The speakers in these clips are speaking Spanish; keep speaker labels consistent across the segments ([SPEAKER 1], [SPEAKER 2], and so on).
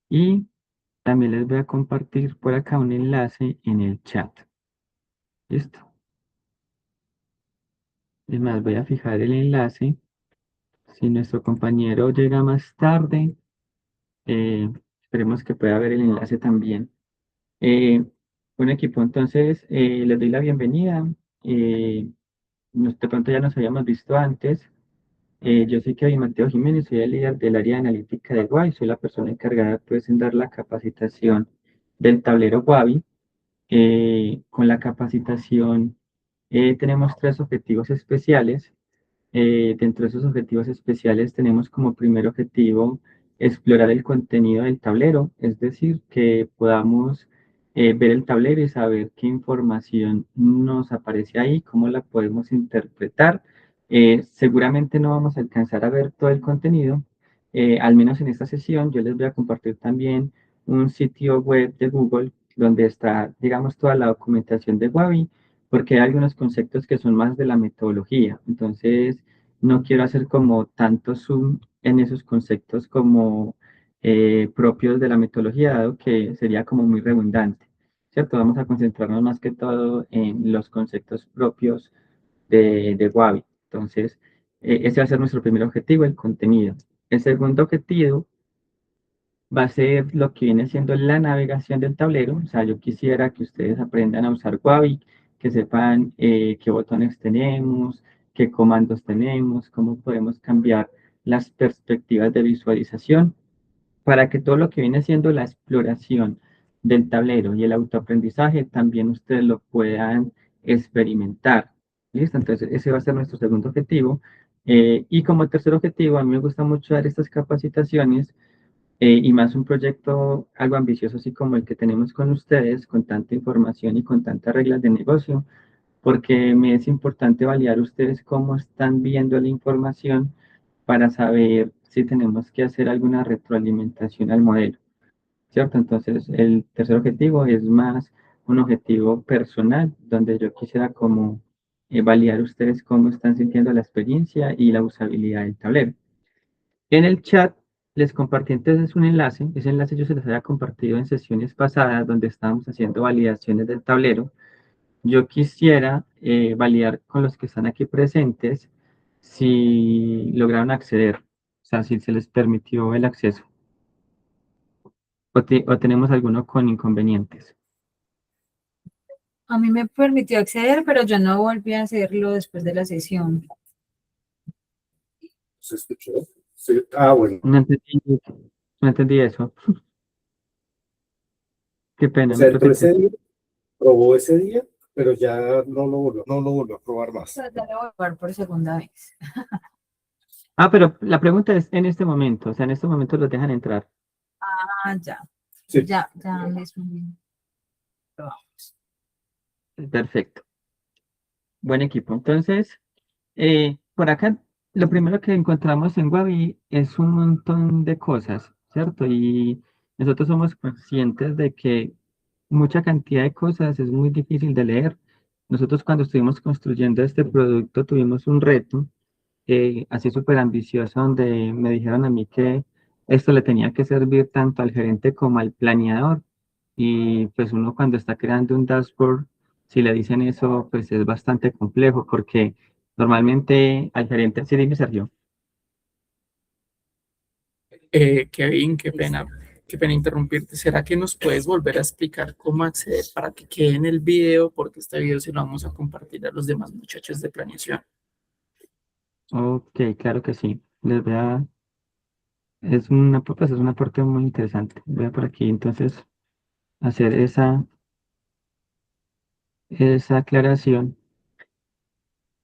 [SPEAKER 1] Y también les voy a compartir por acá un enlace en el chat. ¿Listo? Es más, voy a fijar el enlace. Si nuestro compañero llega más tarde, esperemos que pueda ver el enlace también. Eh, bueno, equipo, entonces les doy la bienvenida. Eh, de pronto ya nos habíamos visto antes. Yo soy Kevin Mateo Jiménez, soy el líder del área de analítica de Wavi, soy la persona encargada pues en dar la capacitación del tablero Wavi. Con la capacitación tenemos tres objetivos especiales. Dentro de esos objetivos especiales tenemos como primer objetivo explorar el contenido del tablero, es decir, que podamos ver el tablero y saber qué información nos aparece ahí, cómo la podemos interpretar. Seguramente no vamos a alcanzar a ver todo el contenido, al menos en esta sesión yo les voy a compartir también un sitio web de Google donde está, digamos, toda la documentación de Wavi, porque hay algunos conceptos que son más de la metodología. Entonces, no quiero hacer como tanto zoom en esos conceptos como propios de la metodología, dado que sería como muy redundante, ¿cierto? Vamos a concentrarnos más que todo en los conceptos propios de Wavi. Entonces, ese va a ser nuestro primer objetivo, el contenido. El segundo objetivo va a ser lo que viene siendo la navegación del tablero. O sea, yo quisiera que ustedes aprendan a usar Wavi, que sepan qué botones tenemos, qué comandos tenemos, cómo podemos cambiar las perspectivas de visualización, para que todo lo que viene siendo la exploración del tablero y el autoaprendizaje también ustedes lo puedan experimentar. ¿Listo? Entonces, ese va a ser nuestro segundo objetivo. Y como tercer objetivo, a mí me gusta mucho dar estas capacitaciones y más un proyecto algo ambicioso así como el que tenemos con ustedes, con tanta información y con tantas reglas de negocio, porque me es importante validar ustedes cómo están viendo la información para saber si tenemos que hacer alguna retroalimentación al modelo, ¿cierto? Entonces, el tercer objetivo es más un objetivo personal, donde yo quisiera como validar ustedes cómo están sintiendo la experiencia y la usabilidad del tablero. En el chat les compartí entonces un enlace. Ese enlace yo se los había compartido en sesiones pasadas donde estábamos haciendo validaciones del tablero. Yo quisiera validar con los que están aquí presentes si lograron acceder, o sea, si se les permitió el acceso o tenemos alguno con inconvenientes.
[SPEAKER 2] A mí me permitió acceder, pero yo no volví a hacerlo después de la sesión.
[SPEAKER 3] ¿Se escuchó? Sí. Ah, bueno.
[SPEAKER 1] No entendí eso. Qué pena,
[SPEAKER 3] O
[SPEAKER 1] ¿me
[SPEAKER 3] sea, entró
[SPEAKER 1] repites?
[SPEAKER 3] ese día, probó ese día, pero ya no lo volvió a probar más.
[SPEAKER 2] Ya lo voy a probar por segunda vez.
[SPEAKER 1] Ah, pero la pregunta es en este momento, o sea, en este momento los dejan entrar.
[SPEAKER 2] Ah, ya.
[SPEAKER 3] Sí.
[SPEAKER 2] Ya mismo.
[SPEAKER 1] Perfecto. Buen equipo. Entonces, por acá, lo primero que encontramos en Wavi es un montón de cosas, ¿cierto? Y nosotros somos conscientes de que mucha cantidad de cosas es muy difícil de leer. Nosotros cuando estuvimos construyendo este producto tuvimos un reto así súper ambicioso donde me dijeron a mí que esto le tenía que servir tanto al gerente como al planeador. Y pues uno cuando está creando un dashboard, si le dicen eso, pues es bastante complejo porque normalmente al gerente, sí, dime Sergio.
[SPEAKER 4] Kevin, qué pena interrumpirte. ¿Será que nos puedes volver a explicar cómo acceder para que quede en el video? Porque este video se lo vamos a compartir a los demás muchachos de planeación.
[SPEAKER 1] Ok, claro que sí. Pues es una parte muy interesante. Voy a por aquí entonces hacer esa aclaración.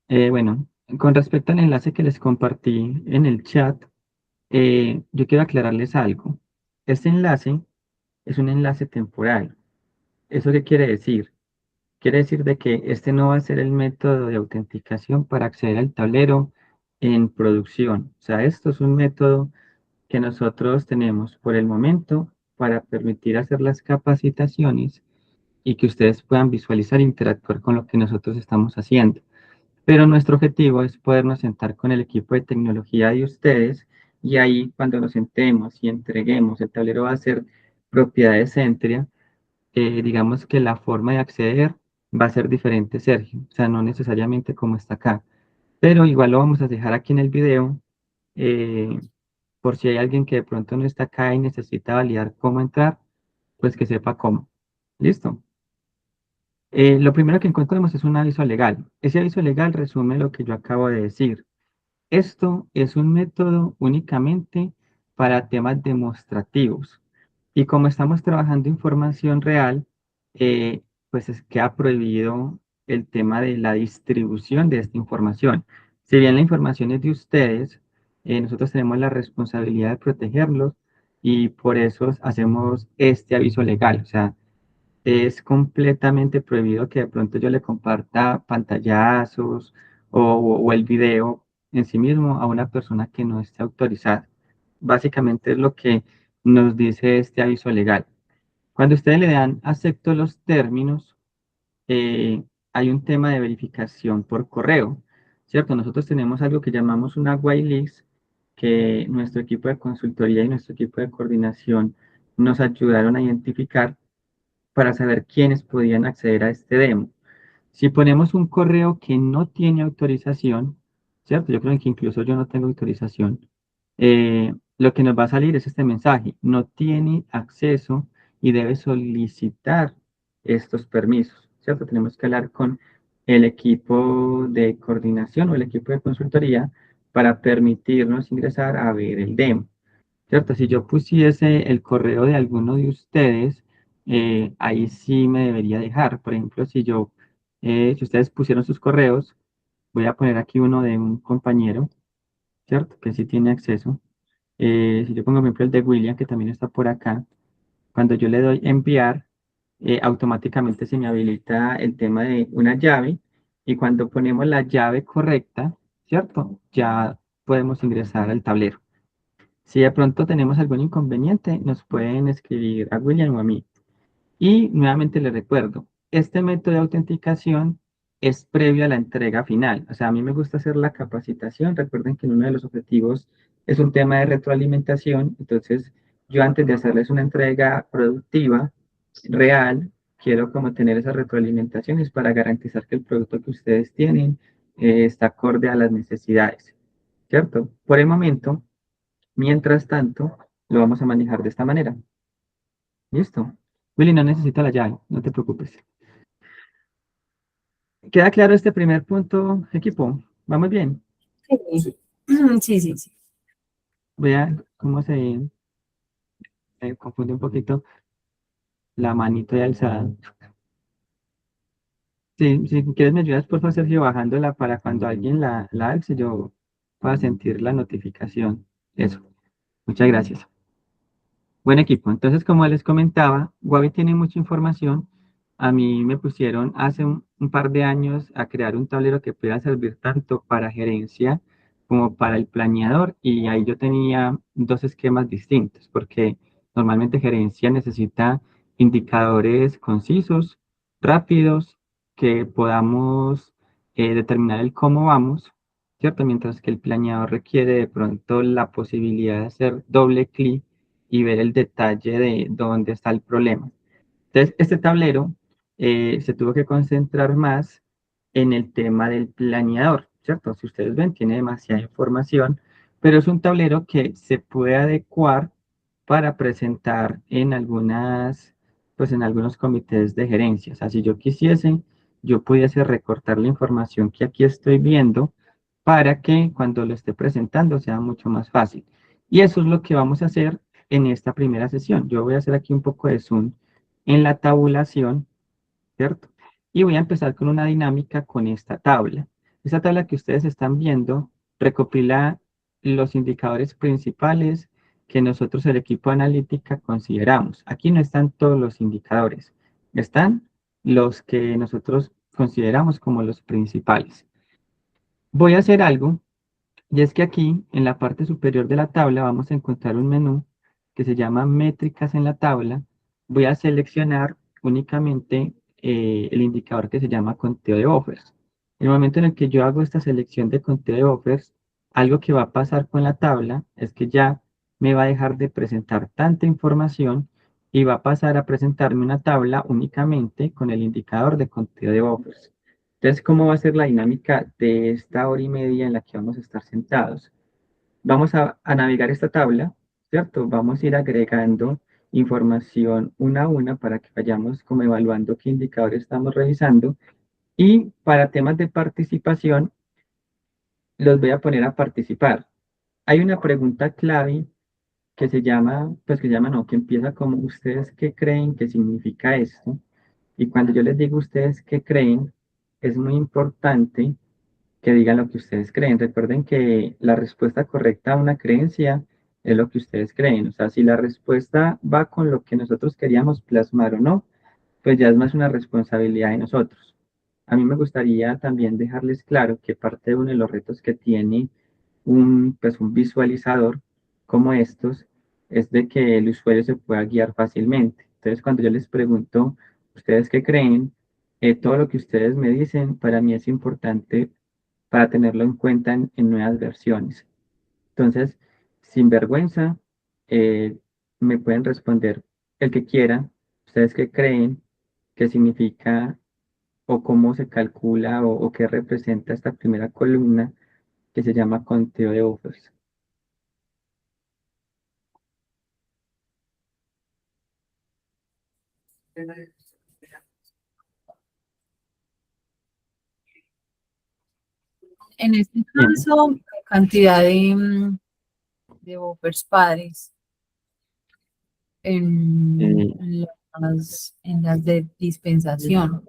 [SPEAKER 1] Bueno, con respecto al enlace que les compartí en el chat, yo quiero aclararles algo. Este enlace es un enlace temporal. ¿Eso qué quiere decir? Quiere decir de que este no va a ser el método de autenticación para acceder al tablero en producción. O sea, esto es un método que nosotros tenemos por el momento para permitir hacer las capacitaciones y que ustedes puedan visualizar e interactuar con lo que nosotros estamos haciendo. Pero nuestro objetivo es podernos sentar con el equipo de tecnología de ustedes Y ahí cuando nos sentemos y entreguemos, el tablero va a ser propiedad de Centria. Digamos que la forma de acceder va a ser diferente, Sergio. O sea, no necesariamente como está acá. Pero igual lo vamos a dejar aquí en el video, eh, por si hay alguien que de pronto no está acá y necesita validar cómo entrar, pues que sepa cómo. ¿Listo? Lo primero que encontramos es un aviso legal. Ese aviso legal resume lo que yo acabo de decir. Esto es un método únicamente para temas demostrativos. Y como estamos trabajando información real, pues queda prohibido el tema de la distribución de esta información. Si bien la información es de ustedes, nosotros tenemos la responsabilidad de protegerlos y por eso hacemos este aviso legal. O sea, es completamente prohibido que de pronto yo le comparta pantallazos o el video en sí mismo a una persona que no esté autorizada. Básicamente es lo que nos dice este aviso legal. Cuando ustedes le dan acepto los términos, eh, hay un tema de verificación por correo, ¿cierto? Nosotros tenemos algo que llamamos una whitelist, que nuestro equipo de consultoría y nuestro equipo de coordinación nos ayudaron a identificar para saber quiénes podían acceder a este demo. Si ponemos un correo que no tiene autorización, ¿cierto? Yo creo que incluso yo no tengo autorización. Lo que nos va a salir es este mensaje: no tiene acceso y debe solicitar estos permisos, ¿cierto? Tenemos que hablar con el equipo de coordinación o el equipo de consultoría para permitirnos ingresar a ver el demo. ¿Cierto? Si yo pusiese el correo de alguno de ustedes, ahí sí me debería dejar. Por ejemplo, si ustedes pusieron sus correos, voy a poner aquí uno de un compañero, ¿cierto? Que sí tiene acceso. Si yo pongo, por ejemplo, el de William, que también está por acá, cuando yo le doy enviar, automáticamente se me habilita el tema de una llave y cuando ponemos la llave correcta, ¿cierto? Ya podemos ingresar al tablero. Si de pronto tenemos algún inconveniente, nos pueden escribir a William o a mí. Y nuevamente les recuerdo, este método de autenticación es previo a la entrega final. O sea, a mí me gusta hacer la capacitación. Recuerden que uno de los objetivos es un tema de retroalimentación. Entonces, yo antes de hacerles una entrega productiva, real, quiero como tener esas retroalimentaciones para garantizar que el producto que ustedes tienen está acorde a las necesidades. ¿Cierto? Por el momento, mientras tanto, lo vamos a manejar de esta manera. ¿Listo? Willy, no necesito la llave, no te preocupes. ¿Queda claro este primer punto, equipo? ¿Vamos bien?
[SPEAKER 2] Sí, sí, sí, sí.
[SPEAKER 1] Vean cómo se confunde un poquito la manito de alzada. Sí, si quieres me ayudas, por favor, Sergio, bajándola para cuando alguien la alce, yo pueda sentir la notificación. Eso, muchas gracias. Buen equipo. Entonces, como les comentaba, Wabi tiene mucha información. A mí me pusieron hace un par de años a crear un tablero que pueda servir tanto para gerencia como para el planeador. Y ahí yo tenía dos esquemas distintos, porque normalmente gerencia necesita indicadores concisos, rápidos, que podamos determinar el cómo vamos, ¿cierto? Mientras que el planeador requiere de pronto la posibilidad de hacer doble clic y ver el detalle de dónde está el problema. Entonces, este tablero se tuvo que concentrar más en el tema del planeador, ¿cierto? Si ustedes ven, tiene demasiada información, pero es un tablero que se puede adecuar para presentar en pues en algunos comités de gerencia. O sea, si yo quisiese, yo pudiese recortar la información que aquí estoy viendo para que cuando lo esté presentando sea mucho más fácil. Y eso es lo que vamos a hacer en esta primera sesión. Yo voy a hacer aquí un poco de zoom en la tabulación, ¿cierto? Y voy a empezar con una dinámica con esta tabla. Esta tabla que ustedes están viendo recopila los indicadores principales que nosotros, el equipo de analítica, consideramos. Aquí no están todos los indicadores, están los que nosotros consideramos como los principales. Voy a hacer algo, y es que aquí en la parte superior de la tabla vamos a encontrar un menú que se llama métricas en la tabla. Voy a seleccionar únicamente el indicador que se llama conteo de buffers. En el momento en el que yo hago esta selección de conteo de buffers, algo que va a pasar con la tabla es que ya me va a dejar de presentar tanta información y va a pasar a presentarme una tabla únicamente con el indicador de conteo de buffers. Entonces, ¿cómo va a ser la dinámica de esta hora y media en la que vamos a estar sentados? Vamos a navegar esta tabla, ¿cierto? Vamos a ir agregando información una a una para que vayamos como evaluando qué indicadores estamos revisando. Y para temas de participación, los voy a poner a participar. Hay una pregunta clave que se llama, pues que se llama, no, que empieza como ¿ustedes qué creen que significa esto? Y cuando yo les digo ustedes qué creen, es muy importante que digan lo que ustedes creen. Recuerden que la respuesta correcta a una creencia es lo que ustedes creen. O sea, si la respuesta va con lo que nosotros queríamos plasmar o no, pues ya es más una responsabilidad de nosotros. A mí me gustaría también dejarles claro que parte de uno de los retos que tiene pues un visualizador como estos es de que el usuario se pueda guiar fácilmente. Entonces, cuando yo les pregunto, ¿ustedes qué creen? Todo lo que ustedes me dicen para mí es importante para tenerlo en cuenta en nuevas versiones. Entonces, sin vergüenza, eh, me pueden responder el que quiera. ¿Ustedes qué creen? ¿Qué significa o cómo se calcula o qué representa esta primera columna que se llama conteo de buffers?
[SPEAKER 2] En este
[SPEAKER 1] Bien,
[SPEAKER 2] caso, cantidad de buffers padres
[SPEAKER 1] eh,
[SPEAKER 2] en las de dispensación.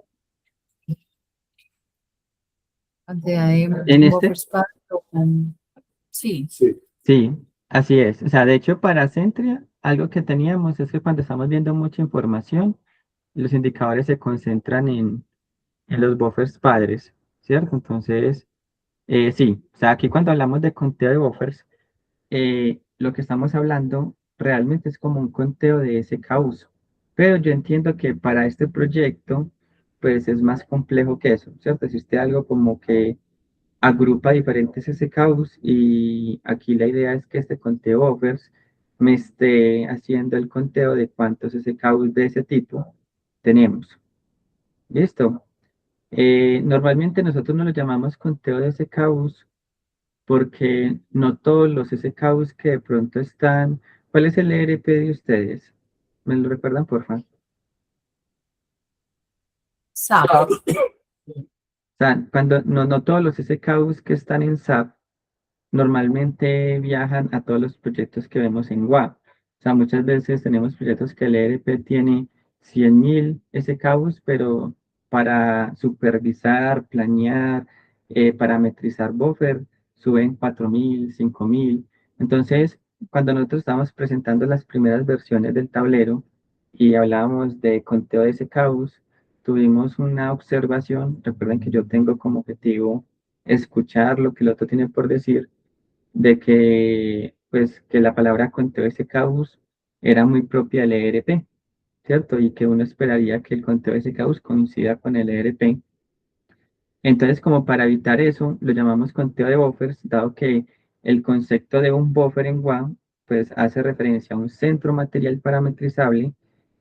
[SPEAKER 2] Cantidad de
[SPEAKER 1] en este,
[SPEAKER 2] buffers padres. Sí,
[SPEAKER 3] Sí,
[SPEAKER 1] sí, así es. O sea, de hecho, para Centria, algo que teníamos es que cuando estamos viendo mucha información, los indicadores se concentran en los buffers padres, ¿cierto? Entonces, sí, o sea, aquí cuando hablamos de conteo de buffers, lo que estamos hablando realmente es como un conteo de ese caos. Pero yo entiendo que para este proyecto, pues es más complejo que eso, ¿cierto? Existe algo como que agrupa diferentes SKUs y aquí la idea es que este conteo buffers me esté haciendo el conteo de cuántos SKUs de ese tipo tenemos. ¿Listo? Normalmente nosotros no lo llamamos conteo de SKUs porque no todos los SKUs que de pronto están. ¿Cuál es el ERP de ustedes? ¿Me lo recuerdan, por favor?
[SPEAKER 2] SAP.
[SPEAKER 1] O sea, cuando no todos los SKUs que están en SAP normalmente viajan a todos los proyectos que vemos en WAP. O sea, muchas veces tenemos proyectos que el ERP tiene 100.000 SKUs, pero para supervisar, planear, parametrizar buffer, suben 4.000, 5.000. Entonces, cuando nosotros estábamos presentando las primeras versiones del tablero y hablábamos de conteo de SKUs, tuvimos una observación. Recuerden que yo tengo como objetivo escuchar lo que el otro tiene por decir, de que, pues, que la palabra conteo ese caos era muy propia del ERP, ¿cierto? Y que uno esperaría que el conteo ese caos coincida con el ERP. Entonces, como para evitar eso, lo llamamos conteo de buffers, dado que el concepto de un buffer en WAM, pues, hace referencia a un centro material parametrizable,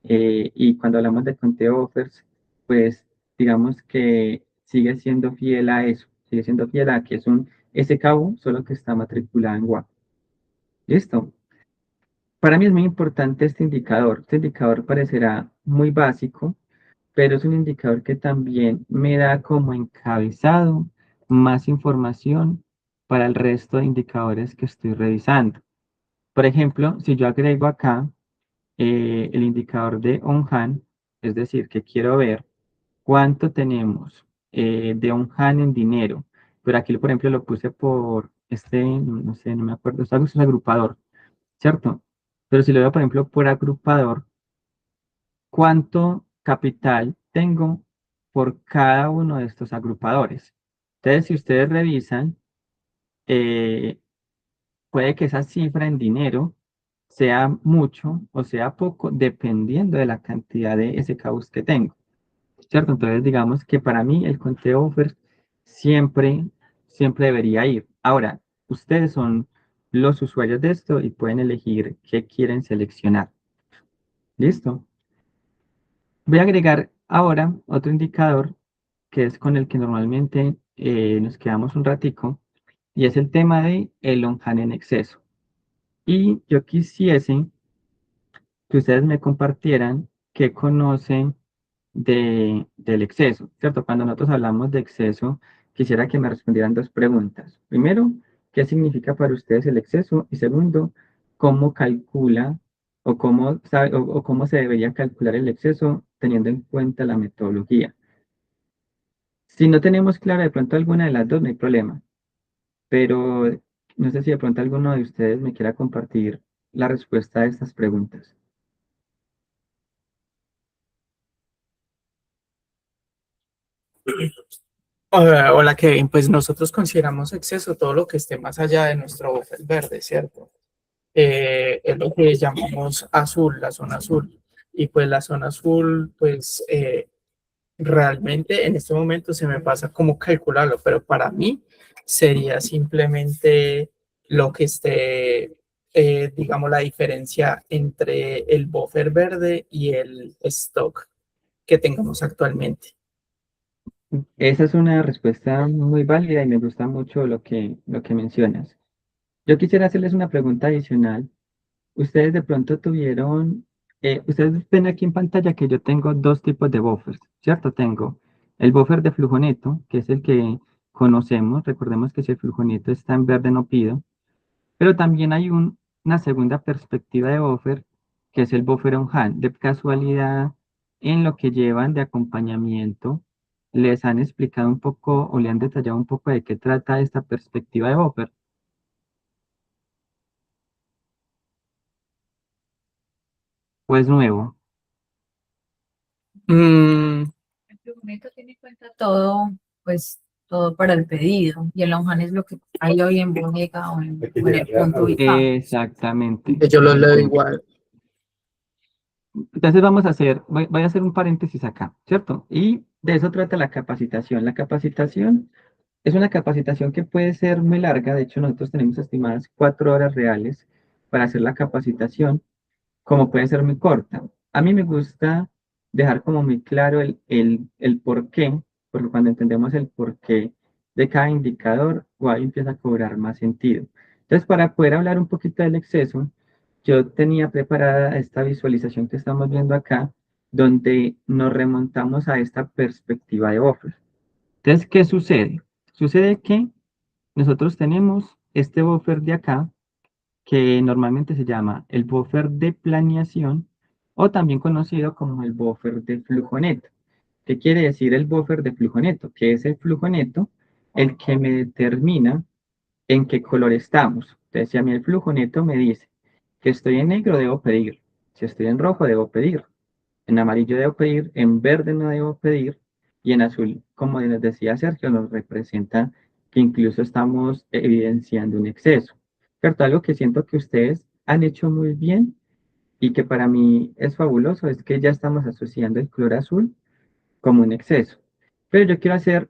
[SPEAKER 1] y cuando hablamos de conteo de buffers, pues, digamos que sigue siendo fiel a eso, sigue siendo fiel a que es un SKU, solo que está matriculado en WAM. Listo. Para mí es muy importante este indicador. Este indicador parecerá muy básico, pero es un indicador que también me da como encabezado más información para el resto de indicadores que estoy revisando. Por ejemplo, si yo agrego acá el indicador de on-hand, es decir, que quiero ver cuánto tenemos de on-hand en dinero, pero aquí, por ejemplo, lo puse por este, no sé, no me acuerdo, es algo, es un agrupador. ¿Cierto? Pero si lo veo, por ejemplo, por agrupador, ¿cuánto capital tengo por cada uno de estos agrupadores? Entonces, si ustedes revisan, eh, puede que esa cifra en dinero sea mucho o sea poco, dependiendo de la cantidad de SKUs que tengo. ¿Cierto? Entonces, digamos que para mí el conteo offer siempre, siempre debería ir. Ahora, ustedes son los usuarios de esto y pueden elegir qué quieren seleccionar. ¿Listo? Voy a agregar ahora otro indicador que es con el que normalmente nos quedamos un ratico y es el tema de el Longhand en exceso. Y yo quisiese que ustedes me compartieran qué conocen del exceso, ¿cierto? Cuando nosotros hablamos de exceso, quisiera que me respondieran dos preguntas. Primero, ¿qué significa para ustedes el exceso? Y segundo, ¿cómo calcula o cómo sabe, o cómo se debería calcular el exceso teniendo en cuenta la metodología? Si no tenemos clara de pronto alguna de las dos, no hay problema, pero no sé si de pronto alguno de ustedes me quiera compartir la respuesta a estas preguntas.
[SPEAKER 4] Hola Kevin, pues nosotros consideramos exceso todo lo que esté más allá de nuestro buffer verde, ¿cierto? Es lo que llamamos azul, la zona azul. Y pues la zona azul, pues realmente en este momento se me pasa cómo calcularlo, pero para mí sería simplemente lo que esté, digamos, la diferencia entre el buffer verde y el stock que tengamos actualmente.
[SPEAKER 1] Esa es una respuesta muy válida y me gusta mucho lo que mencionas. Yo quisiera hacerles una pregunta adicional. Ustedes de pronto tuvieron, ustedes ven aquí en pantalla que yo tengo dos tipos de buffers, ¿cierto? Tengo el buffer de flujo neto, que es el que conocemos. Recordemos que si el flujo neto está en verde no pido. Pero también hay una segunda perspectiva de buffer, que es el buffer on hand. De casualidad, en lo que llevan de acompañamiento, les han explicado un poco o le han detallado un poco de qué trata esta perspectiva de buffer. Pues nuevo.
[SPEAKER 4] Mm,
[SPEAKER 2] El documento tiene en cuenta todo, pues todo para el pedido. Y el lonjan es lo que hay hoy en bodega o en el punto ubicado.
[SPEAKER 1] Exactamente.
[SPEAKER 4] yo lo
[SPEAKER 1] Es el
[SPEAKER 4] leo
[SPEAKER 1] punto.
[SPEAKER 4] igual.
[SPEAKER 1] Entonces vamos a hacer, voy a hacer un paréntesis acá, ¿cierto? Y de eso trata la capacitación. La capacitación es una capacitación que puede ser muy larga. De hecho, nosotros tenemos estimadas 4 horas reales para hacer la capacitación, como puede ser muy corta. A mí me gusta dejar como muy claro el por qué, porque cuando entendemos el por qué de cada indicador, ahí empieza a cobrar más sentido. Entonces, para poder hablar un poquito del exceso, yo tenía preparada esta visualización que estamos viendo acá, donde nos remontamos a esta perspectiva de buffer. Entonces, ¿qué sucede? Sucede que nosotros tenemos este buffer de acá, que normalmente se llama el buffer de planeación o también conocido como el buffer de flujo neto. ¿Qué quiere decir el buffer de flujo neto? Que es el flujo neto el que me determina en qué color estamos. Entonces, si a mí el flujo neto me dice que estoy en negro, debo pedir. Si estoy en rojo, debo pedir. En amarillo debo pedir, en verde no debo pedir, y en azul, como les decía Sergio, nos representa que incluso estamos evidenciando un exceso. ¿Cierto? Algo que siento que ustedes han hecho muy bien y que para mí es fabuloso es que ya estamos asociando el color azul como un exceso. Pero yo quiero hacer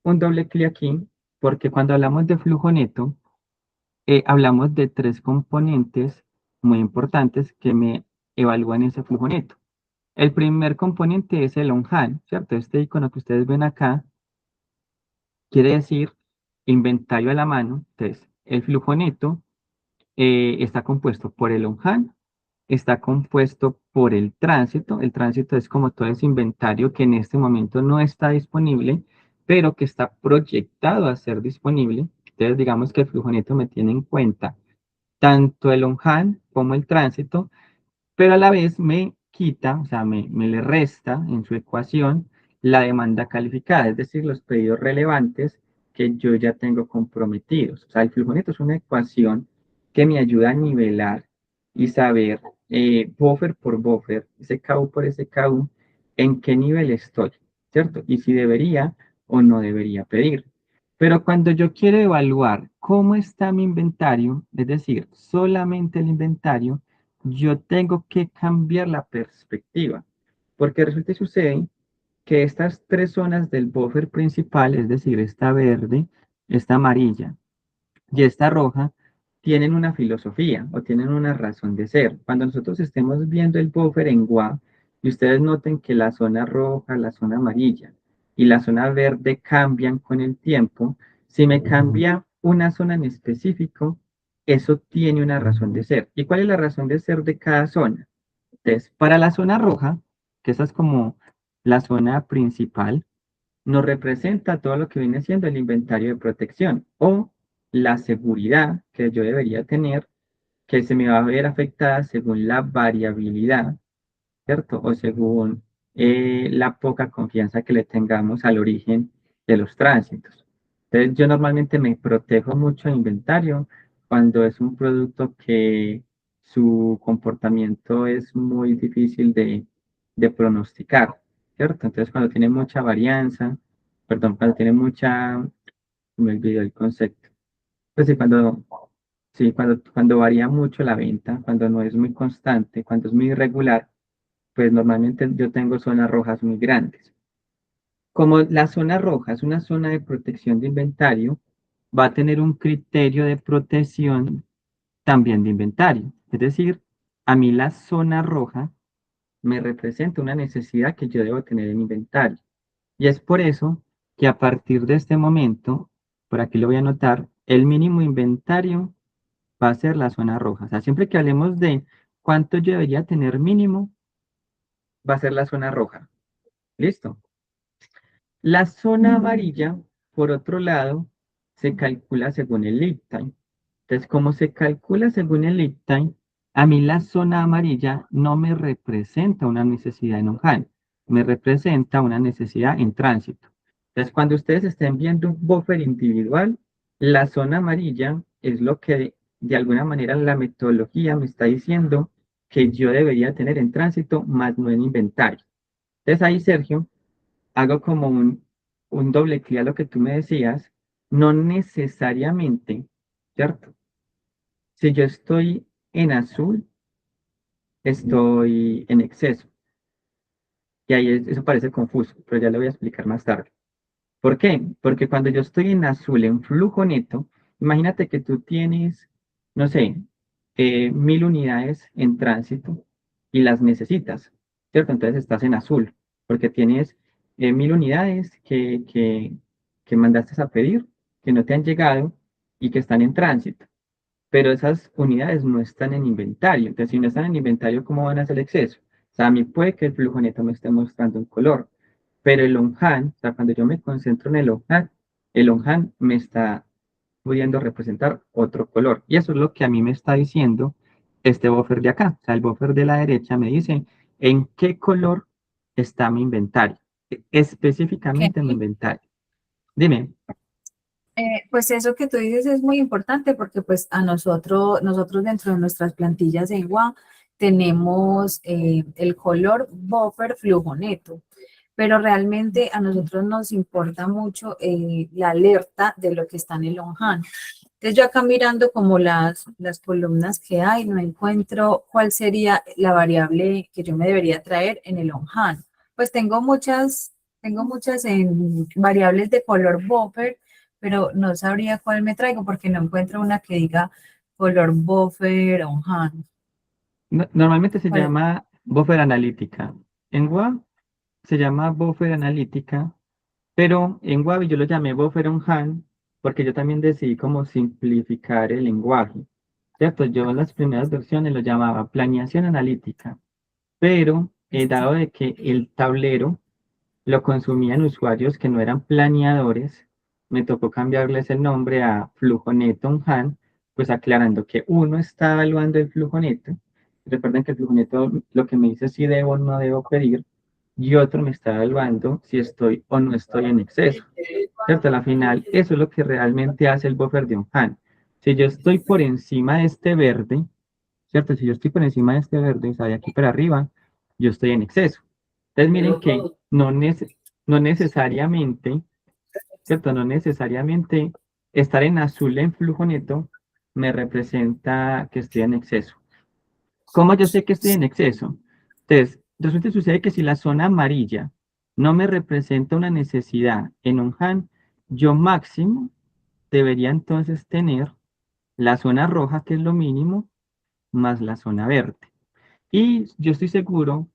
[SPEAKER 1] un doble clic aquí porque cuando hablamos de flujo neto, hablamos de tres componentes muy importantes que me evalúan ese flujo neto. El primer componente es el on-hand, ¿cierto? Este icono que ustedes ven acá quiere decir inventario a la mano. Entonces, el flujo neto está compuesto por el on-hand, está compuesto por el tránsito. El tránsito es como todo ese inventario que en este momento no está disponible, pero que está proyectado a ser disponible. Entonces, digamos que el flujo neto me tiene en cuenta tanto el on-hand como el tránsito, pero a la vez me quita, o sea, me le resta en su ecuación la demanda calificada, es decir, los pedidos relevantes que yo ya tengo comprometidos. O sea, el flujo neto es una ecuación que me ayuda a nivelar y saber buffer por buffer, SKU por SKU, en qué nivel estoy, ¿cierto? Y si debería o no debería pedir. Pero cuando yo quiero evaluar cómo está mi inventario, es decir, solamente el inventario, yo tengo que cambiar la perspectiva, porque resulta y sucede que estas tres zonas del buffer principal, es decir, esta verde, esta amarilla y esta roja tienen una filosofía o tienen una razón de ser. Cuando nosotros estemos viendo el buffer en WA y ustedes noten que la zona roja, la zona amarilla y la zona verde cambian con el tiempo, si me cambia una zona en específico, eso tiene una razón de ser. ¿Y cuál es la razón de ser de cada zona? Entonces, para la zona roja, que esa es como la zona principal, nos representa todo lo que viene siendo el inventario de protección o la seguridad que yo debería tener, que se me va a ver afectada según la variabilidad, ¿cierto? O según la poca confianza que le tengamos al origen de los tránsitos. Entonces, yo normalmente me protejo mucho de inventario cuando es un producto que su comportamiento es muy difícil de pronosticar, ¿cierto? Entonces, cuando tiene mucha varianza, perdón, cuando tiene mucha, me olvidó el concepto. Pues sí, cuando varía mucho la venta, cuando no es muy constante, cuando es muy irregular, pues normalmente yo tengo zonas rojas muy grandes. Como la zona roja es una zona de protección de inventario, va a tener un criterio de protección también de inventario. Es decir, a mí la zona roja me representa una necesidad que yo debo tener en inventario. Y es por eso que a partir de este momento, por aquí lo voy a anotar, el mínimo inventario va a ser la zona roja. O sea, siempre que hablemos de cuánto yo debería tener mínimo, va a ser la zona roja. ¿Listo? La zona amarilla, por otro lado, se calcula según el lead time. Entonces, como se calcula según el lead time, a mí la zona amarilla no me representa una necesidad en on-hand, me representa una necesidad en tránsito. Entonces, cuando ustedes estén viendo un buffer individual, la zona amarilla es lo que de alguna manera la metodología me está diciendo que yo debería tener en tránsito, más no en inventario. Entonces ahí, Sergio, hago como un doble clic a lo que tú me decías, no necesariamente, ¿cierto? Si yo estoy en azul, estoy en exceso. Y ahí eso parece confuso, pero ya lo voy a explicar más tarde. ¿Por qué? Porque cuando yo estoy en azul, en flujo neto, imagínate que tú tienes, no sé, 1.000 unidades en tránsito y las necesitas, ¿cierto? Entonces estás en azul, porque tienes 1.000 unidades que mandaste a pedir, que no te han llegado y que están en tránsito. Pero esas unidades no están en inventario. Entonces, si no están en inventario, ¿cómo van a hacer exceso? O sea, a mí puede que el flujo neto me esté mostrando un color, pero el on-hand, o sea, cuando yo me concentro en el on-hand me está pudiendo representar otro color. Y eso es lo que a mí me está diciendo este buffer de acá. O sea, el buffer de la derecha me dice en qué color está mi inventario, específicamente mi
[SPEAKER 2] Ok.
[SPEAKER 1] inventario. Dime.
[SPEAKER 2] Pues eso que tú dices es muy importante porque pues nosotros dentro de nuestras plantillas en WA tenemos el color buffer flujo neto, pero realmente a nosotros nos importa mucho la alerta de lo que está en el on-hand. Entonces yo acá mirando como las columnas que hay, no encuentro cuál sería la variable que yo me debería traer en el on-hand. Pues tengo muchas en variables de color buffer, pero no sabría cuál me traigo porque no encuentro una que diga color buffer on-hand.
[SPEAKER 1] Normalmente se
[SPEAKER 2] ¿Cuál?
[SPEAKER 1] llama buffer analítica. En WAV se llama buffer analítica, pero en Wavi yo lo llamé buffer on hand porque yo también decidí cómo simplificar el lenguaje, ¿cierto? Yo en las primeras versiones lo llamaba planeación analítica, pero dado de que el tablero lo consumían usuarios que no eran planeadores, me tocó cambiarles el nombre a flujo neto on hand, pues aclarando que uno está evaluando el flujo neto. Recuerden que el flujo neto lo que me dice si debo o no debo pedir, y otro me está evaluando si estoy o no estoy en exceso. ¿Cierto? A la final, eso es lo que realmente hace el buffer de on-hand. Si yo estoy por encima de este verde, ¿cierto? Si yo estoy por encima de este verde, o sea, de aquí para arriba, yo estoy en exceso. Entonces, miren que no necesariamente, ¿cierto? No necesariamente estar en azul en flujo neto me representa que estoy en exceso. ¿Cómo yo sé que estoy en exceso? Entonces, resulta y sucede que si la zona amarilla no me representa una necesidad en on-hand, yo máximo debería entonces tener la zona roja, que es lo mínimo, más la zona verde. Y yo estoy seguro,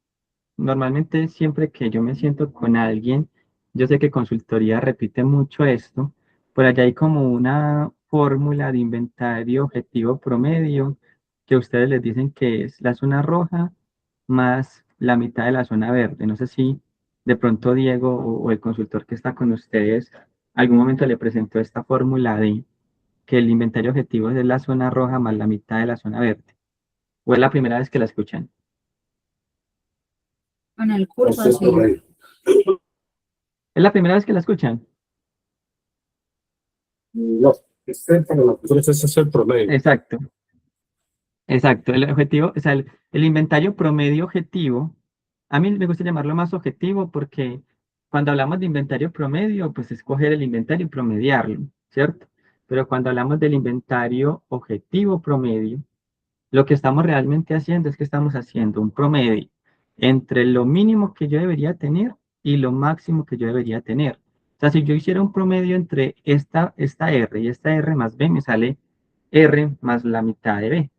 [SPEAKER 1] normalmente siempre que yo me siento con alguien, yo sé que consultoría repite mucho esto, por allá hay como una fórmula de inventario objetivo promedio que ustedes les dicen que es la zona roja más la mitad de la zona verde. No sé si de pronto Diego o el consultor que está con ustedes algún momento le presentó esta fórmula de que el inventario objetivo es la zona roja más la mitad de la zona verde. ¿O es la primera vez que la escuchan?
[SPEAKER 2] En el
[SPEAKER 3] Ese
[SPEAKER 2] curso
[SPEAKER 3] es el
[SPEAKER 2] sí.
[SPEAKER 3] promedio.
[SPEAKER 1] ¿Es la primera vez que la escuchan?
[SPEAKER 3] No, para nosotros ese es el promedio.
[SPEAKER 1] Exacto, exacto. El objetivo, o sea, el inventario promedio objetivo, a mí me gusta llamarlo más objetivo porque cuando hablamos de inventario promedio, pues es coger el inventario y promediarlo, ¿cierto? Pero cuando hablamos del inventario objetivo promedio, lo que estamos realmente haciendo es que estamos haciendo un promedio entre lo mínimo que yo debería tener y lo máximo que yo debería tener. O sea, si yo hiciera un promedio entre esta R y esta R más B, me sale R más la mitad de B,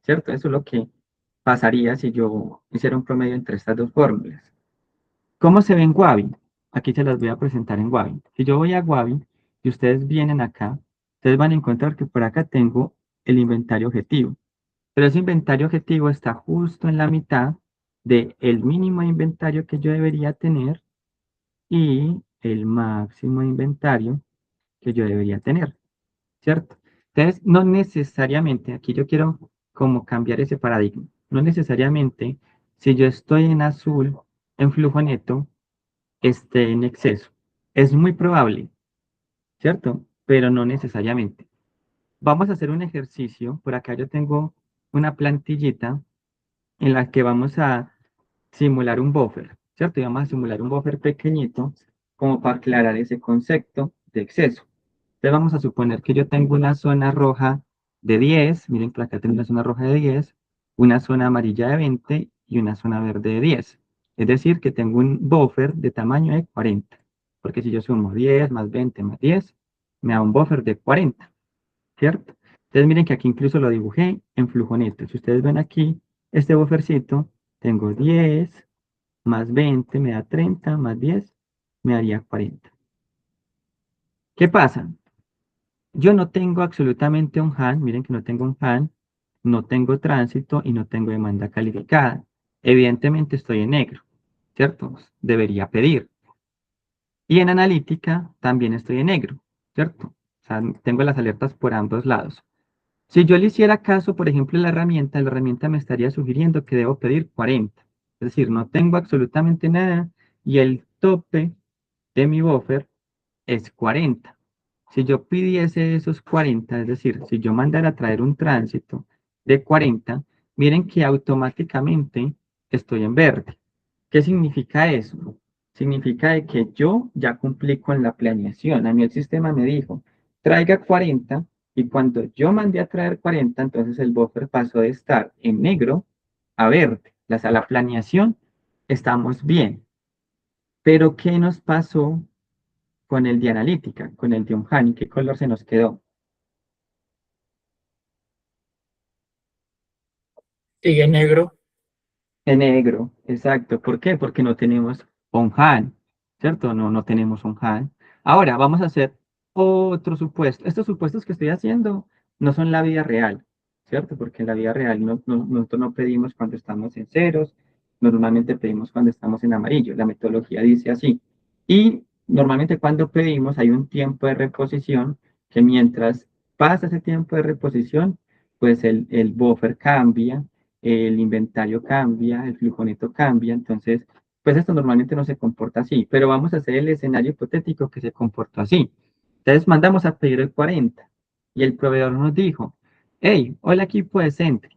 [SPEAKER 1] ¿cierto? Eso es lo que pasaría si yo hiciera un promedio entre estas dos fórmulas. ¿Cómo se ve en Wabi? Aquí se las voy a presentar en Wabi. Si yo voy a Wabi y ustedes vienen acá, ustedes van a encontrar que por acá tengo el inventario objetivo. Pero ese inventario objetivo está justo en la mitad del mínimo de inventario que yo debería tener y el máximo de inventario que yo debería tener, ¿cierto? Entonces, no necesariamente, aquí yo quiero como cambiar ese paradigma, no necesariamente si yo estoy en azul, en flujo neto, esté en exceso. Es muy probable, ¿cierto? Pero no necesariamente. Vamos a hacer un ejercicio, por acá yo tengo una plantillita en la que vamos a simular un buffer, ¿cierto? Y vamos a simular un buffer pequeñito como para aclarar ese concepto de exceso. Entonces vamos a suponer que yo tengo una zona roja de 10, miren que acá tengo una zona roja de 10, una zona amarilla de 20 y una zona verde de 10. Es decir, que tengo un buffer de tamaño de 40, porque si yo sumo 10 más 20 más 10, me da un buffer de 40. ¿Cierto? Entonces miren que aquí incluso lo dibujé en flujo neto. Si ustedes ven aquí, este buffercito, tengo 10 más 20 me da 30, más 10 me daría 40. ¿Qué pasa? Yo no tengo absolutamente un HAN, miren que no tengo un HAN, no tengo tránsito y no tengo demanda calificada. Evidentemente estoy en negro, ¿cierto? Debería pedir. Y en analítica también estoy en negro, ¿cierto? O sea, tengo las alertas por ambos lados. Si yo le hiciera caso, por ejemplo, a la herramienta me estaría sugiriendo que debo pedir 40. Es decir, no tengo absolutamente nada y el tope de mi buffer es 40. Si yo pidiese esos 40, es decir, si yo mandara a traer un tránsito de 40, miren que automáticamente estoy en verde. ¿Qué significa eso? Significa de que yo ya cumplí con la planeación. A mí el sistema me dijo, traiga 40 y cuando yo mandé a traer 40, entonces el buffer pasó de estar en negro a verde. La planeación estamos bien. Pero ¿qué nos pasó con el de analítica, con el de Omhani? ¿Qué color se nos quedó?
[SPEAKER 4] Sigue negro.
[SPEAKER 1] En negro, exacto. ¿Por qué? Porque no tenemos un Han, ¿cierto? No tenemos un Han. Ahora vamos a hacer otro supuesto. Estos supuestos que estoy haciendo no son la vida real, ¿cierto? Porque en la vida real nosotros no pedimos cuando estamos en ceros, normalmente pedimos cuando estamos en amarillo. La metodología dice así. Y normalmente cuando pedimos hay un tiempo de reposición que mientras pasa ese tiempo de reposición, pues el buffer cambia, el inventario cambia, el flujo neto cambia, entonces, pues esto normalmente no se comporta así, pero vamos a hacer el escenario hipotético que se comportó así. Entonces mandamos a pedir el 40 y el proveedor nos dijo, hey, hola equipo de Sentry,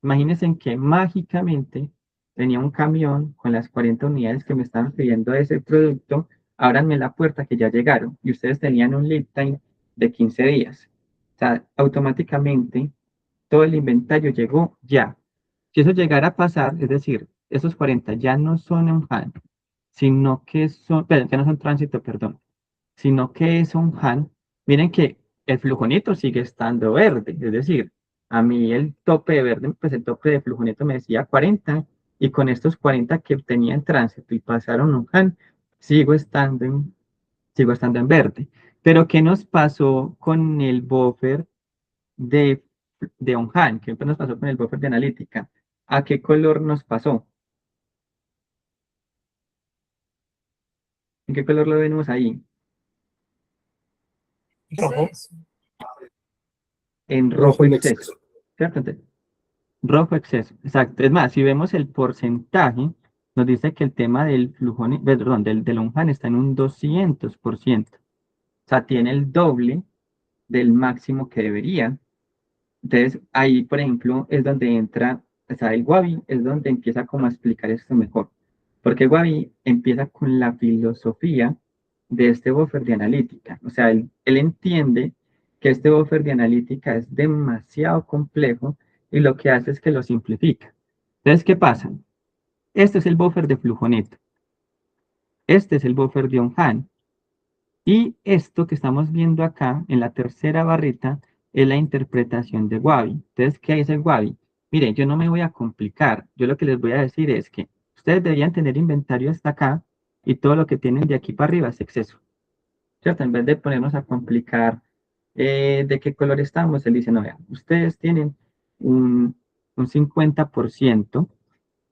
[SPEAKER 1] imagínense que mágicamente tenía un camión con las 40 unidades que me estaban pidiendo de ese producto, ábranme la puerta que ya llegaron y ustedes tenían un lead time de 15 días. O sea, automáticamente todo el inventario llegó ya. Si eso llegara a pasar, es decir, esos 40 ya no son un HAN, sino que son, ya no son tránsito, perdón, sino que es un HAN, miren que el flujo neto sigue estando verde, es decir, a mí el tope de verde, pues el tope de flujo neto me decía 40, y con estos 40 que tenía en tránsito y pasaron un Han, sigo estando en verde. Pero ¿qué nos pasó con el buffer de, de Onhan? ¿Qué nos pasó con el buffer de analítica? ¿A qué color nos pasó? ¿En qué color lo vemos ahí?
[SPEAKER 4] Rojo.
[SPEAKER 1] En
[SPEAKER 3] Rojo
[SPEAKER 1] rojo
[SPEAKER 3] en
[SPEAKER 1] exceso,
[SPEAKER 3] exceso.
[SPEAKER 1] ¿cierto? Entonces, rojo exceso, exacto. Es más, si vemos el porcentaje, nos dice que el tema del flujo, perdón, del Onhan está en un 200%. O sea, tiene el doble del máximo que debería. Entonces, ahí, por ejemplo, es donde entra, o sea, el Wabi es donde empieza como a explicar esto mejor. Porque Wabi empieza con la filosofía de este buffer de analítica. O sea, él entiende que este buffer de analítica es demasiado complejo y lo que hace es que lo simplifica. Entonces, ¿qué pasa? Este es el buffer de flujo neto. Este es el buffer de on-hand. Y esto que estamos viendo acá en la tercera barrita es la interpretación de Wabi. Entonces, ¿qué dice Wabi? Mire, yo no me voy a complicar. Yo lo que les voy a decir es que ustedes deberían tener inventario hasta acá y todo lo que tienen de aquí para arriba es exceso. ¿Cierto? En vez de ponernos a complicar de qué color estamos, él dice, no, vean, ustedes tienen un 50%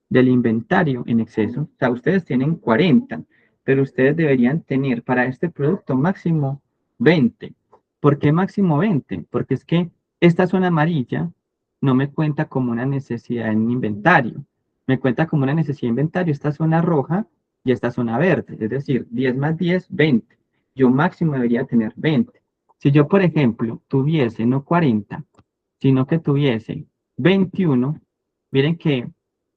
[SPEAKER 1] del inventario en exceso. O sea, ustedes tienen 40, pero ustedes deberían tener para este producto máximo 20. ¿Por qué máximo 20? Porque es que esta zona amarilla no me cuenta como una necesidad en inventario. Me cuenta como una necesidad de inventario esta zona roja y esta zona verde. Es decir, 10 más 10, 20. Yo máximo debería tener 20. Si yo, por ejemplo, tuviese no 40, sino que tuviese 21, miren que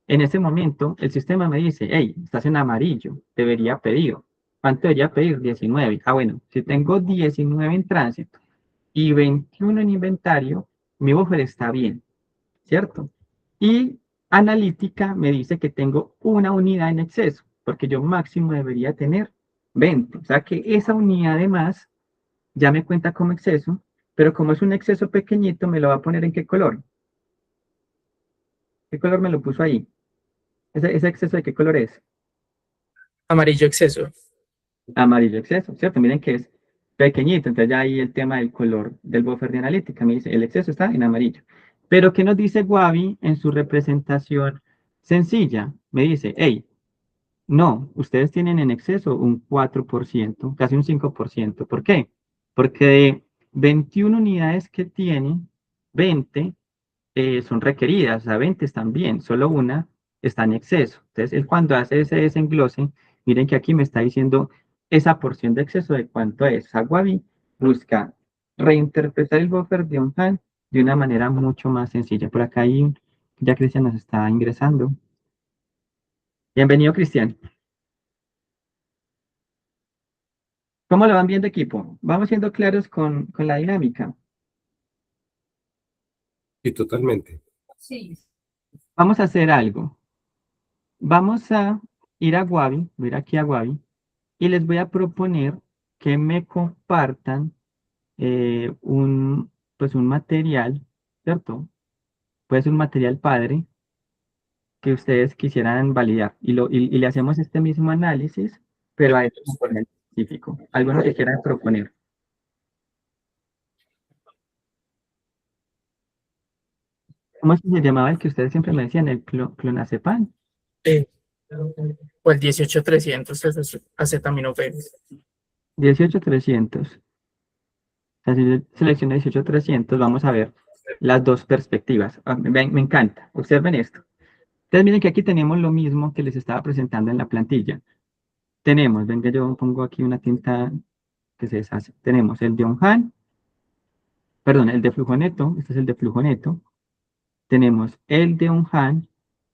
[SPEAKER 1] en ese momento, el sistema me dice, hey, estás en amarillo, debería pedir. ¿Cuánto debería pedir? 19. Ah, bueno, si tengo 19 en tránsito y 21 en inventario, mi buffer está bien, ¿cierto? Y analítica me dice que tengo una unidad en exceso, porque yo máximo debería tener 20. O sea que esa unidad de más ya me cuenta como exceso, pero como es un exceso pequeñito, me lo va a poner en qué color. ¿Qué color me lo puso ahí? ¿Ese exceso de qué color es?
[SPEAKER 4] Amarillo exceso.
[SPEAKER 1] Amarillo exceso, ¿cierto? Miren que es pequeñito, entonces ya ahí el tema del color del buffer de analítica, me dice, el exceso está en amarillo. Pero ¿qué nos dice Wabi en su representación sencilla? Me dice, hey, no, ustedes tienen en exceso un 4%, casi un 5%. ¿Por qué? Porque de 21 unidades que tienen, 20 son requeridas, o sea, 20 están bien, solo una está en exceso. Entonces, él cuando hace ese desenglose, miren que aquí me está diciendo esa porción de exceso de cuánto es. Aguavi busca reinterpretar el buffer de un Han de una manera mucho más sencilla. Por acá hay, ya Cristian nos está ingresando. Bienvenido, Cristian. ¿Cómo lo van viendo, equipo? Vamos siendo claros con la dinámica.
[SPEAKER 3] Y totalmente.
[SPEAKER 2] Sí.
[SPEAKER 1] Vamos a hacer algo. Vamos a ir a Wabi, voy a ir aquí a Wabi, y les voy a proponer que me compartan pues un material, ¿cierto? Puede ser un material padre que ustedes quisieran validar y le hacemos este mismo análisis, pero a este material específico. ¿Alguno que quieran proponer? ¿Cómo es que se llamaba el que ustedes siempre me decían, el clonazepam?
[SPEAKER 4] Eh, o el 18300 es acetaminofén.
[SPEAKER 1] 18300. O sea, si yo selecciono 18300, vamos a ver las dos perspectivas. Ah, me encanta. Observen esto. Entonces, miren que aquí tenemos lo mismo que les estaba presentando en la plantilla. Tenemos, ven que yo pongo aquí una tinta que se deshace. Tenemos el de Onhan, perdón, el de flujo neto. Este es el de flujo neto. Tenemos el de Onhan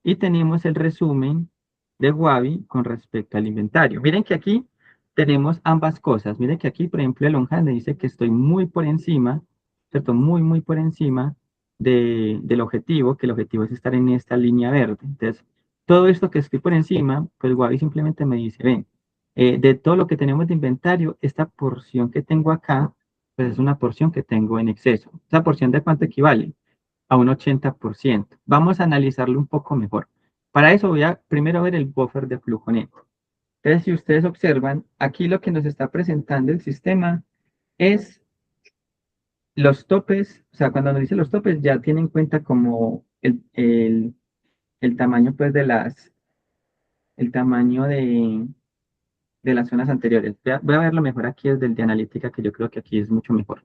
[SPEAKER 1] y tenemos el resumen de Wabi con respecto al inventario. Miren que aquí tenemos ambas cosas. Miren que aquí, por ejemplo, el Onhan me dice que estoy muy por encima, ¿cierto? Muy por encima del objetivo, que el objetivo es estar en esta línea verde. Entonces, todo esto que estoy por encima, pues Wabi simplemente me dice, ven, de todo lo que tenemos de inventario, esta porción que tengo acá pues es una porción que tengo en exceso. ¿Esa porción de cuánto equivale? A un 80%. Vamos a analizarlo un poco mejor. Para eso voy a primero ver el buffer de flujo neto. Entonces, si ustedes observan, aquí lo que nos está presentando el sistema es los topes, o sea, cuando nos dice los topes ya tiene en cuenta como el tamaño pues el tamaño de las zonas anteriores. Voy a verlo mejor aquí desde el de analítica, que yo creo que aquí es mucho mejor.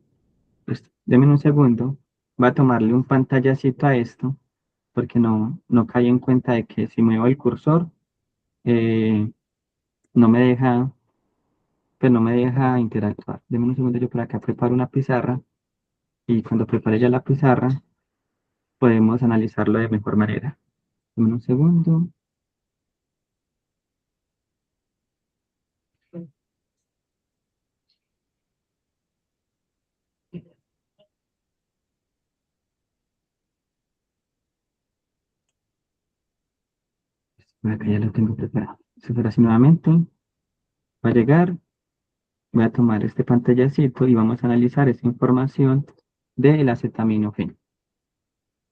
[SPEAKER 1] Pues, denme un segundo, voy a tomarle un pantallacito a esto, porque no caí en cuenta de que si muevo el cursor, eh, no me deja, pues no me deja interactuar. Denme un segundo, yo por acá preparo una pizarra, y cuando prepare ya la pizarra, podemos analizarlo de mejor manera. Denme un segundo. Por acá ya lo tengo preparado. Entonces, así nuevamente, va a llegar, voy a tomar este pantallacito y vamos a analizar esa información del acetaminofén.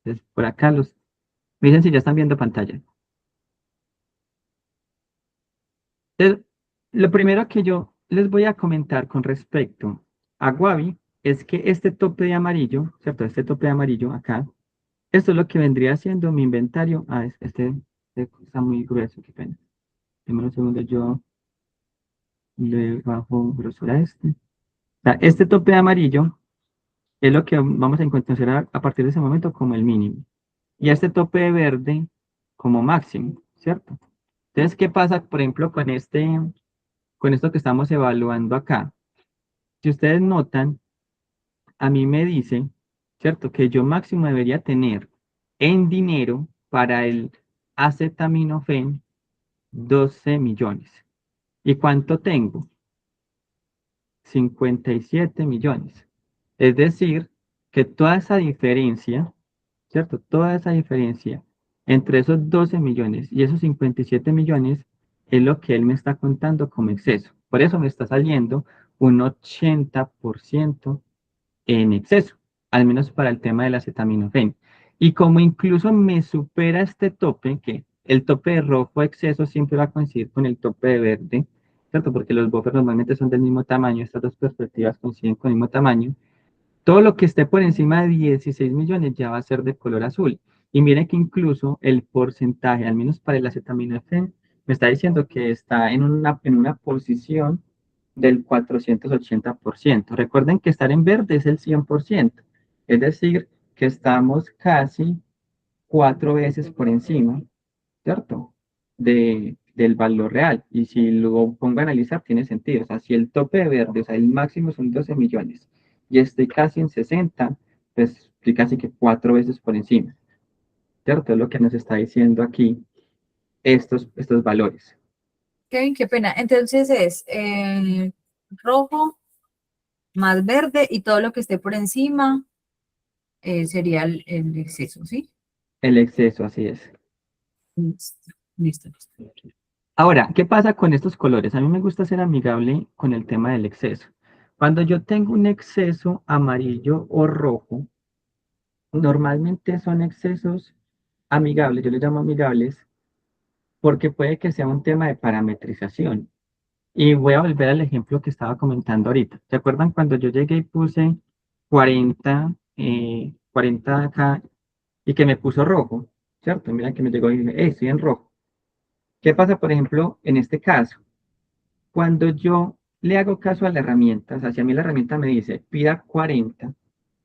[SPEAKER 1] Entonces, por acá me dicen si ya están viendo pantalla. Entonces, lo primero que yo les voy a comentar con respecto a Wabi es que este tope de amarillo, ¿cierto? Este tope de amarillo acá, esto es lo que vendría siendo mi inventario. Ah, este está muy grueso, qué pena. Deme un segundo, yo le bajo grosor a este. O sea, este tope de amarillo es lo que vamos a encontrar a partir de ese momento como el mínimo. Y este tope de verde como máximo, ¿cierto? Entonces, ¿qué pasa, por ejemplo, con esto que estamos evaluando acá? Si ustedes notan, a mí me dice, ¿cierto? Que yo máximo debería tener en dinero para el acetaminofén 12 millones. ¿Y cuánto tengo? 57 millones. Es decir, que toda esa diferencia, ¿cierto? Toda esa diferencia entre esos 12 millones y esos 57 millones es lo que él me está contando como exceso. Por eso me está saliendo un 80% en exceso, al menos para el tema del acetaminofén. Y como incluso me supera este tope, que el tope de rojo exceso siempre va a coincidir con el tope de verde, ¿cierto? Porque los buffers normalmente son del mismo tamaño, estas dos perspectivas coinciden con el mismo tamaño. Todo lo que esté por encima de 16 millones ya va a ser de color azul. Y miren que incluso el porcentaje, al menos para el acetaminofén, me está diciendo que está en una posición del 480%. Recuerden que estar en verde es el 100%. Es decir, que estamos casi 4 veces por encima, ¿cierto? Del valor real. Y si lo pongo a analizar, tiene sentido. O sea, si el tope de verde, o sea, el máximo son 12 millones y estoy casi en 60, pues estoy casi que 4 veces por encima, ¿cierto? Es lo que nos está diciendo aquí estos valores.
[SPEAKER 2] Kevin, qué pena. Entonces es rojo más verde y todo lo que esté por encima sería el exceso, ¿sí?
[SPEAKER 1] El exceso, así es.
[SPEAKER 2] Listo, listo, listo.
[SPEAKER 1] Ahora, ¿qué pasa con estos colores? A mí me gusta ser amigable con el tema del exceso. Cuando yo tengo un exceso amarillo o rojo, normalmente son excesos amigables, yo les llamo amigables, porque puede que sea un tema de parametrización. Y voy a volver al ejemplo que estaba comentando ahorita. ¿Se acuerdan cuando yo llegué y puse 40 acá y que me puso rojo? ¿Cierto? Mira que me llegó y dije, estoy en rojo. ¿Qué pasa, por ejemplo, en este caso? Cuando yo le hago caso a la herramienta, o sea, si a mí la herramienta me dice, pida 40,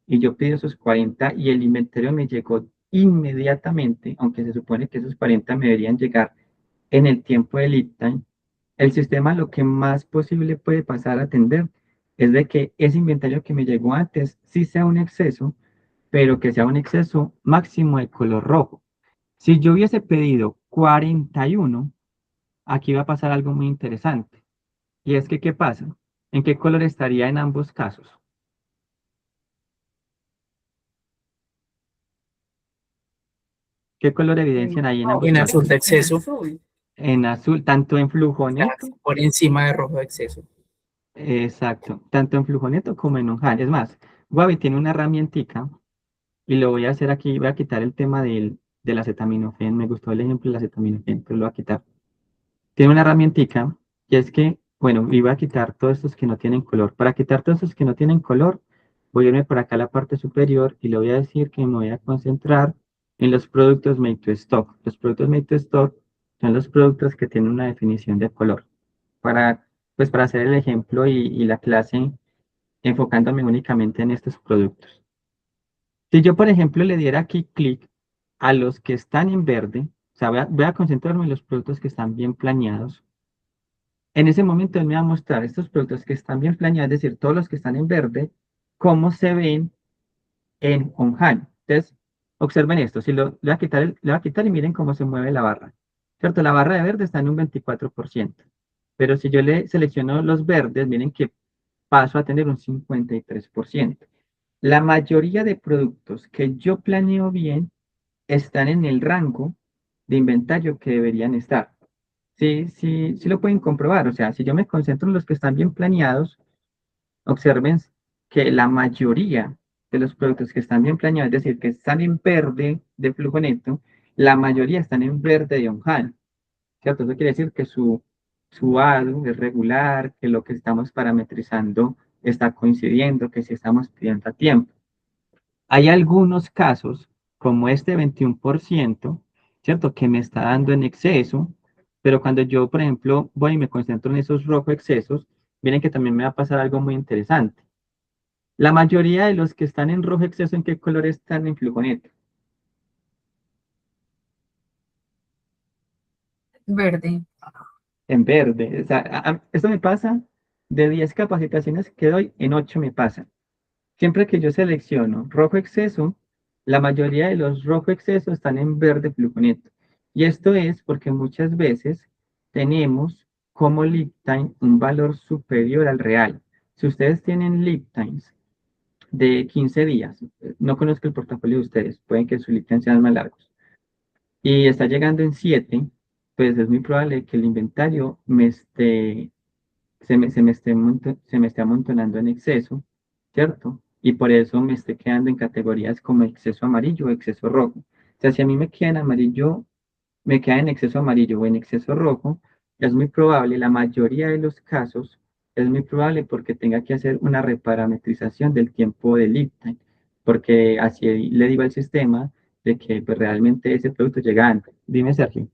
[SPEAKER 1] y yo pido esos 40 y el inventario me llegó inmediatamente, aunque se supone que esos 40 me deberían llegar en el tiempo de lead time, el sistema lo que más posible puede pasar a atender es de que ese inventario que me llegó antes sí sea un exceso, pero que sea un exceso máximo de color rojo. Si yo hubiese pedido 41, aquí va a pasar algo muy interesante. Y es que, ¿qué pasa? ¿En qué color estaría en ambos casos? ¿Qué color evidencian ahí en ambos
[SPEAKER 4] En
[SPEAKER 1] casos?
[SPEAKER 4] azul de exceso,
[SPEAKER 2] Azul.
[SPEAKER 1] En azul, tanto en flujo
[SPEAKER 4] está
[SPEAKER 1] neto,
[SPEAKER 4] por encima de rojo de exceso.
[SPEAKER 1] Exacto, tanto en Flujoneto como en Onjan. Es más, Wavi tiene una herramientica y lo voy a hacer aquí, voy a quitar el tema del acetaminofén. Me gustó el ejemplo del acetaminofén, pero lo voy a quitar. Tiene una herramientica y es que, bueno, iba a quitar todos estos que no tienen color. Para quitar todos estos que no tienen color, voy a irme por acá a la parte superior y le voy a decir que me voy a concentrar en los productos made to stock. Los productos made to stock son los productos que tienen una definición de color. Para, pues para hacer el ejemplo y la clase enfocándome únicamente en estos productos. Si yo, por ejemplo, le diera aquí clic a los que están en verde, o sea, voy a concentrarme en los productos que están bien planeados. En ese momento él me va a mostrar estos productos que están bien planeados, es decir, todos los que están en verde, cómo se ven en OnHand. Entonces, observen esto, si le voy a quitar, le voy a quitar y miren cómo se mueve la barra. ¿Cierto? La barra de verde está en un 24%. Pero si yo le selecciono los verdes, miren que paso a tener un 53%. La mayoría de productos que yo planeo bien están en el rango de inventario que deberían estar. Sí, sí, sí lo pueden comprobar. O sea, si yo me concentro en los que están bien planeados, observen que la mayoría de los productos que están bien planeados, es decir, que están en verde de flujo neto, la mayoría están en verde de OnHAL, ¿cierto? Eso quiere decir que su ADU es regular, que lo que estamos parametrizando está coincidiendo, que sí estamos pidiendo a tiempo. Hay algunos casos, como este 21%, ¿cierto? Que me está dando en exceso, pero cuando yo, por ejemplo, voy y me concentro en esos rojo excesos, miren que también me va a pasar algo muy interesante. La mayoría de los que están en rojo exceso, ¿en qué color están en flujoneto?
[SPEAKER 2] Verde.
[SPEAKER 1] En verde. O sea, esto me pasa de 10 capacitaciones que doy, en 8 me pasa. Siempre que yo selecciono rojo exceso, la mayoría de los rojo exceso están en verde flujoneto. Y esto es porque muchas veces tenemos como lead time un valor superior al real. Si ustedes tienen lead times de 15 días, no conozco el portafolio de ustedes, pueden que sus lead times sean más largos, y está llegando en 7, pues es muy probable que el inventario se me esté amontonando en exceso, ¿cierto? Y por eso me esté quedando en categorías como exceso amarillo o exceso rojo. O sea, si a mí me queda en amarillo, me queda en exceso amarillo o en exceso rojo, es muy probable, la mayoría de los casos, es muy probable porque tenga que hacer una reparametrización del tiempo de lead time, porque así le digo al sistema de que pues, realmente ese producto llega antes. Dime, Sergio.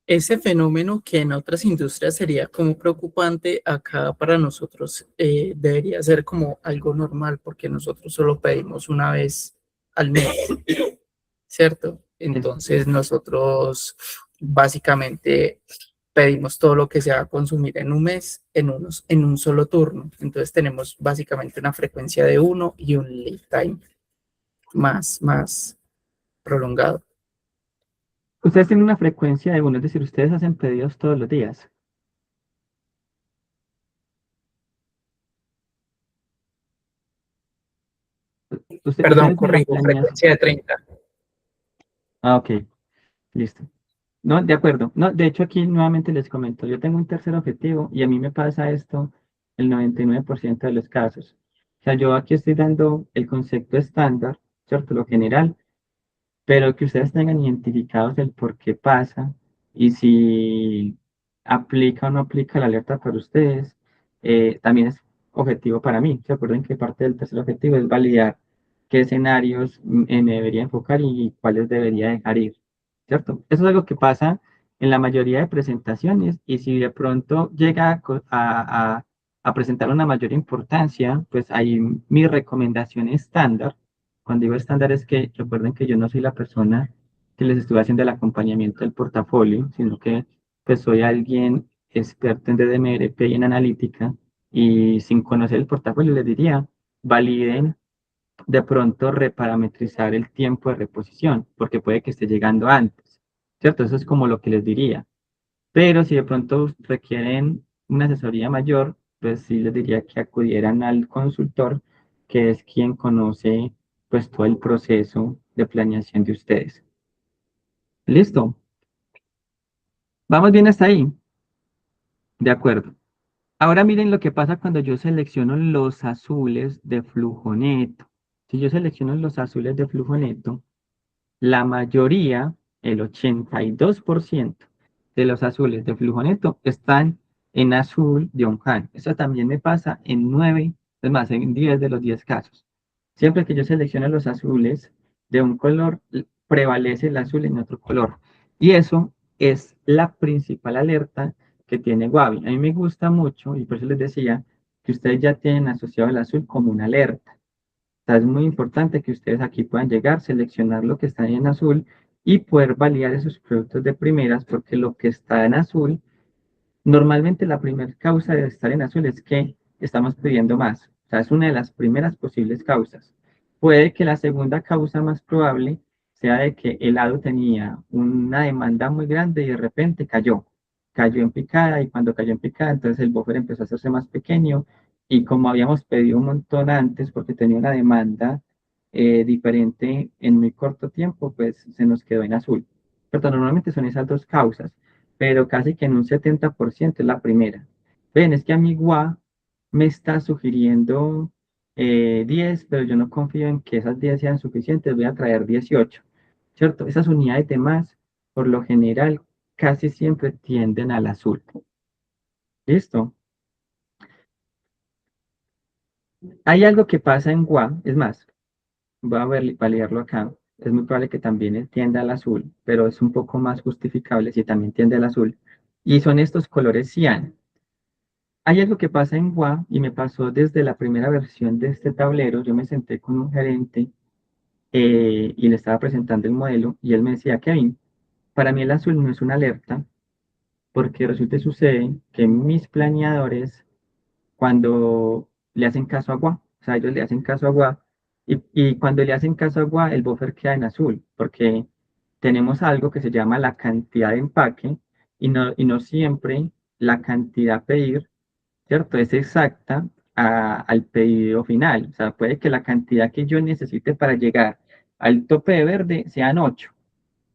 [SPEAKER 4] Ese fenómeno que en otras industrias sería como preocupante, acá para nosotros debería ser como algo normal porque nosotros solo pedimos una vez al mes, ¿cierto? Entonces nosotros básicamente pedimos todo lo que se va a consumir en un mes en un solo turno. Entonces tenemos básicamente una frecuencia de uno y un lead time más prolongado.
[SPEAKER 1] Ustedes tienen una frecuencia de uno, es decir, ustedes hacen pedidos todos los días.
[SPEAKER 4] Perdón,
[SPEAKER 1] Ustedes en la
[SPEAKER 4] corrijo,
[SPEAKER 1] planeación.
[SPEAKER 4] frecuencia de 30.
[SPEAKER 1] Ah, ok, listo. No, de acuerdo. No, de hecho, aquí nuevamente les comento, yo tengo un tercer objetivo y a mí me pasa esto el 99% de los casos. O sea, yo aquí estoy dando el concepto estándar, ¿cierto? Lo general, pero que ustedes tengan identificados el por qué pasa y si aplica o no aplica la alerta para ustedes, también es objetivo para mí. ¿Se acuerdan que parte del tercer objetivo es validar qué escenarios me debería enfocar y cuáles debería dejar ir? ¿Cierto? Eso es algo que pasa en la mayoría de presentaciones y si de pronto llega a presentar una mayor importancia, pues ahí mi recomendación estándar, cuando digo estándar es que recuerden que yo no soy la persona que les estuve haciendo el acompañamiento del portafolio, sino que pues soy alguien experto en DDMRP y en analítica y sin conocer el portafolio les diría, validen de pronto reparametrizar el tiempo de reposición, porque puede que esté llegando antes, ¿cierto? Eso es como lo que les diría. Pero si de pronto requieren una asesoría mayor, pues sí les diría que acudieran al consultor, que es quien conoce pues todo el proceso de planeación de ustedes. ¿Listo? ¿Vamos bien hasta ahí? De acuerdo. Ahora miren lo que pasa cuando yo selecciono los azules de flujo neto. Si yo selecciono los azules de flujo neto, la mayoría, el 82% de los azules de flujo neto están en azul de Onjan. Eso también me pasa en 9, es más, en 10 de los 10 casos. Siempre que yo selecciono los azules de un color, prevalece el azul en otro color. Y eso es la principal alerta que tiene Wabi. A mí me gusta mucho, y por eso les decía, que ustedes ya tienen asociado el azul como una alerta. Es muy importante que ustedes aquí puedan llegar, seleccionar lo que está ahí en azul y poder validar esos productos de primeras, porque lo que está en azul, normalmente la primera causa de estar en azul es que estamos pidiendo más. O sea, es una de las primeras posibles causas. Puede que la segunda causa más probable sea de que el lado tenía una demanda muy grande y de repente cayó. Cayó en picada y cuando cayó en picada, entonces el buffer empezó a hacerse más pequeño y como habíamos pedido un montón antes porque tenía una demanda diferente en muy corto tiempo, pues se nos quedó en azul. Pero normalmente son esas dos causas, pero casi que en un 70% es la primera. Ven, es que a mi GUA me está sugiriendo 10, pero yo no confío en que esas 10 sean suficientes, voy a traer 18, ¿cierto? Esas unidades de más, por lo general, casi siempre tienden al azul. ¿Listo? Hay algo que pasa en GUA, es más, voy a validarlo acá. Es muy probable que también tienda al azul, pero es un poco más justificable si también tiende al azul. Y son estos colores cian. Hay algo que pasa en WA y me pasó desde la primera versión de este tablero. Yo me senté con un gerente y le estaba presentando el modelo y él me decía, Kevin, para mí el azul no es una alerta porque resulta y sucede que mis planeadores cuando le hacen caso a WA, o sea, ellos le hacen caso a WA y cuando le hacen caso a WA el buffer queda en azul porque tenemos algo que se llama la cantidad de empaque y no siempre la cantidad a pedir, ¿cierto? Es exacta al pedido final. O sea, puede que la cantidad que yo necesite para llegar al tope de verde sean 8,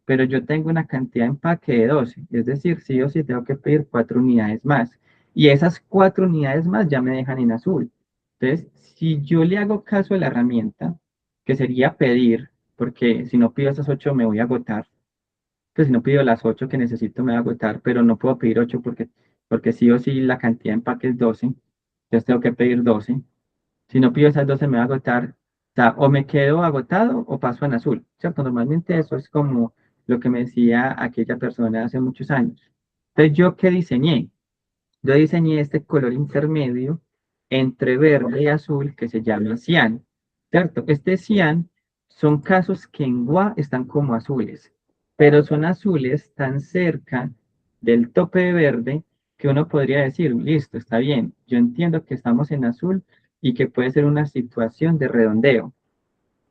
[SPEAKER 1] pero yo tengo una cantidad de empaque de 12. Es decir, sí o sí tengo que pedir 4 unidades más. Y esas 4 unidades más ya me dejan en azul. Entonces, si yo le hago caso a la herramienta, que sería pedir, porque si no pido esas 8 me voy a agotar, pues si no pido las 8 que necesito me voy a agotar, pero no puedo pedir 8 porque sí o sí la cantidad de empaque es 12, entonces tengo que pedir 12. Si no pido esas 12 me va a agotar, o sea, o me quedo agotado o paso en azul, ¿cierto? Normalmente eso es como lo que me decía aquella persona hace muchos años. Entonces, ¿yo qué diseñé? Yo diseñé este color intermedio entre verde y azul que se llama cian, ¿cierto? Este cian son casos que en GUA están como azules, pero son azules tan cerca del tope de verde que uno podría decir, listo, está bien, yo entiendo que estamos en azul y que puede ser una situación de redondeo,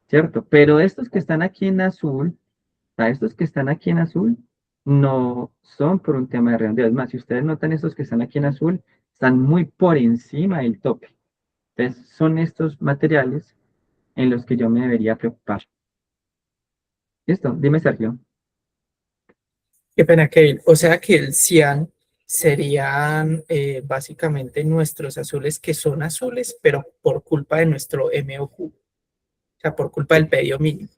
[SPEAKER 1] ¿cierto? Pero estos que están aquí en azul, sea, estos que están aquí en azul no son por un tema de redondeo. Es más, si ustedes notan estos que están aquí en azul, están muy por encima del tope. Entonces, son estos materiales en los que yo me debería preocupar. ¿Listo? Dime, Sergio.
[SPEAKER 4] Qué pena, Kevin. O sea que el cian serían básicamente nuestros azules que son azules, pero por culpa de nuestro MOQ, o sea, por culpa del pedido mínimo.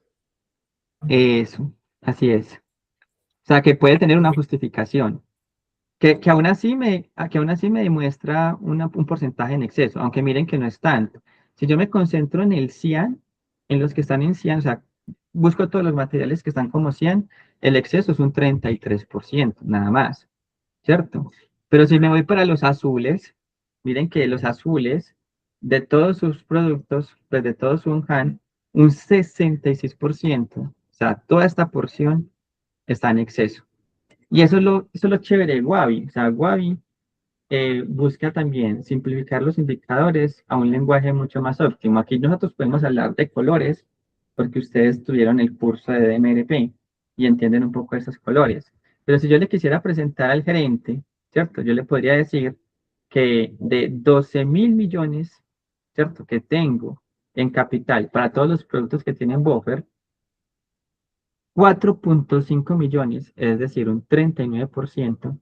[SPEAKER 1] Eso, así es. O sea, que puede tener una justificación. Que aún así me demuestra un porcentaje en exceso, aunque miren que no es tanto. Si yo me concentro en el cian, en los que están en cian, o sea, busco todos los materiales que están como cian, el exceso es un 33%, nada más, ¿cierto? Pero si me voy para los azules, miren que los azules, de todos sus productos, pues de todo su Onjan, un 66%, o sea, toda esta porción está en exceso. Y eso es lo chévere de Wabi. O sea, Wabi busca también simplificar los indicadores a un lenguaje mucho más óptimo. Aquí nosotros podemos hablar de colores porque ustedes tuvieron el curso de DMRP y entienden un poco esos colores. Pero si yo le quisiera presentar al gerente, ¿cierto? Yo le podría decir que de 12.000 millones, ¿cierto? Que tengo en capital para todos los productos que tienen buffer, 4.5 millones, es decir, un 39%,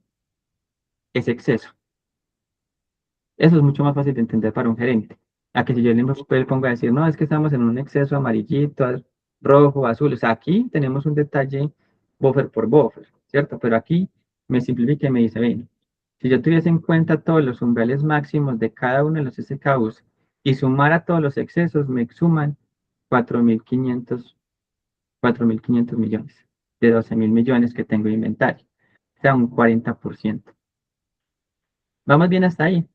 [SPEAKER 1] es exceso. Eso es mucho más fácil de entender para un gerente. A que si yo le pongo a decir, no, es que estamos en un exceso amarillito, rojo, azul. O sea, aquí tenemos un detalle buffer por buffer, ¿cierto? Pero aquí me simplifica y me dice, ven, si yo tuviese en cuenta todos los umbrales máximos de cada uno de los SKUs y sumara todos los excesos, me suman 4.500 4.500 millones de 12.000 millones que tengo de inventario. O sea, un 40%. Vamos bien hasta ahí.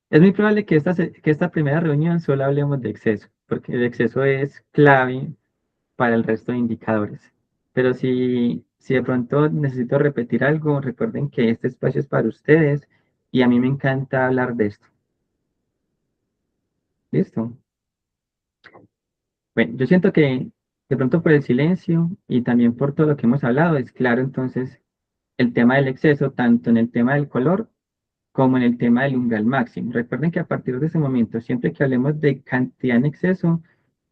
[SPEAKER 1] Es muy probable que que esta primera reunión solo hablemos de exceso, porque el exceso es clave para el resto de indicadores. Pero si de pronto necesito repetir algo, recuerden que este espacio es para ustedes y a mí me encanta hablar de esto. ¿Listo? Bueno, yo siento que de pronto por el silencio y también por todo lo que hemos hablado, es claro entonces el tema del exceso, tanto en el tema del color como en el tema del umbral máximo. Recuerden que a partir de ese momento, siempre que hablemos de cantidad en exceso,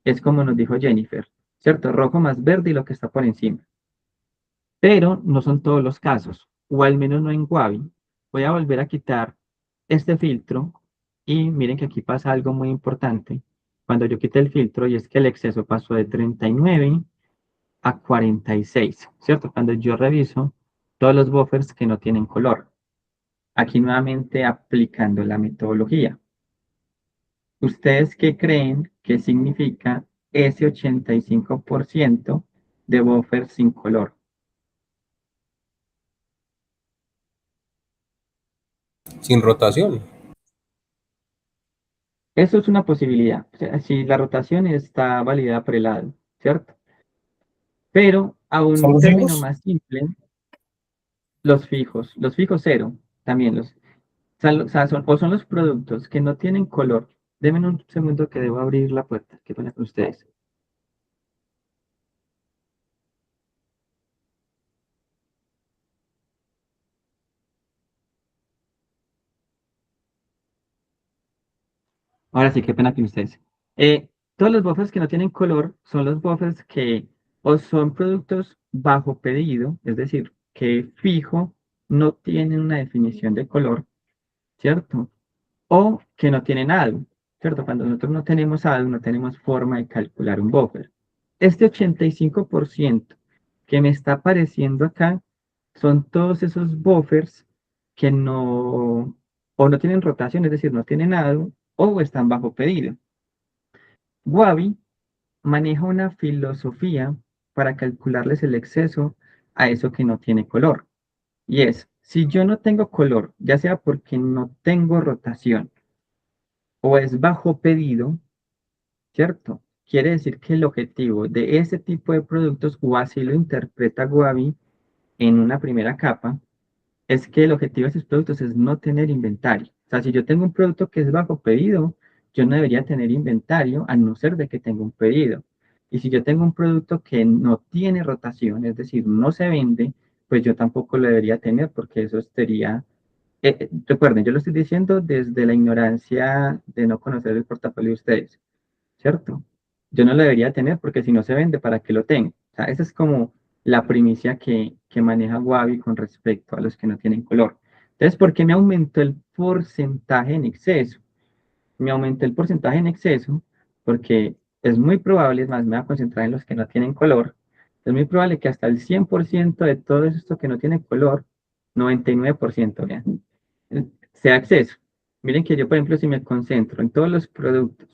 [SPEAKER 1] es como nos dijo Jennifer, ¿cierto? Rojo más verde y lo que está por encima. Pero no son todos los casos, o al menos no en Wabi. Voy a volver a quitar este filtro y miren que aquí pasa algo muy importante. Cuando yo quité el filtro y es que el exceso pasó de 39 a 46, ¿cierto? Cuando yo reviso todos los buffers que no tienen color. Aquí nuevamente aplicando la metodología. ¿Ustedes qué creen que significa ese 85% de buffer sin color?
[SPEAKER 5] Sin rotación.
[SPEAKER 1] Eso es una posibilidad. O sea, si la rotación está validada por el lado, ¿cierto? Pero a
[SPEAKER 3] ¿Son
[SPEAKER 1] un
[SPEAKER 3] los
[SPEAKER 1] término
[SPEAKER 3] vivos?
[SPEAKER 1] más simple, los fijos cero, también o sea, o son los productos que no tienen color. Denme un segundo que debo abrir la puerta. ¿Qué pasa con ustedes? Ahora sí, qué pena con ustedes. Todos los buffers que no tienen color son los buffers que o son productos bajo pedido, es decir, que fijo no tienen una definición de color, ¿cierto? O que no tienen ADU, ¿cierto? Cuando nosotros no tenemos ADU, no tenemos forma de calcular un buffer. Este 85% que me está apareciendo acá son todos esos buffers que no, o no tienen rotación, es decir, no tienen ADU, o están bajo pedido. Wabi maneja una filosofía para calcularles el exceso a eso que no tiene color. Y es, si yo no tengo color, ya sea porque no tengo rotación o es bajo pedido, ¿cierto? Quiere decir que el objetivo de ese tipo de productos, o así lo interpreta Wabi en una primera capa, es que el objetivo de esos productos es no tener inventario. O sea, si yo tengo un producto que es bajo pedido, yo no debería tener inventario a no ser de que tenga un pedido. Y si yo tengo un producto que no tiene rotación, es decir, no se vende, pues yo tampoco lo debería tener porque eso sería, recuerden, yo lo estoy diciendo desde la ignorancia de no conocer el portafolio de ustedes, ¿cierto? Yo no lo debería tener porque si no se vende, ¿para qué lo tengo? O sea, esa es como la primicia que maneja Wabi con respecto a los que no tienen color. Entonces, ¿por qué me aumentó el porcentaje en exceso? Me aumenté el porcentaje en exceso porque es muy probable, es más, me voy a concentrar en los que no tienen color, es muy probable que hasta el 100% de todo esto que no tiene color, 99%, vean, sea exceso. Miren que yo, por ejemplo, si me concentro en todos los productos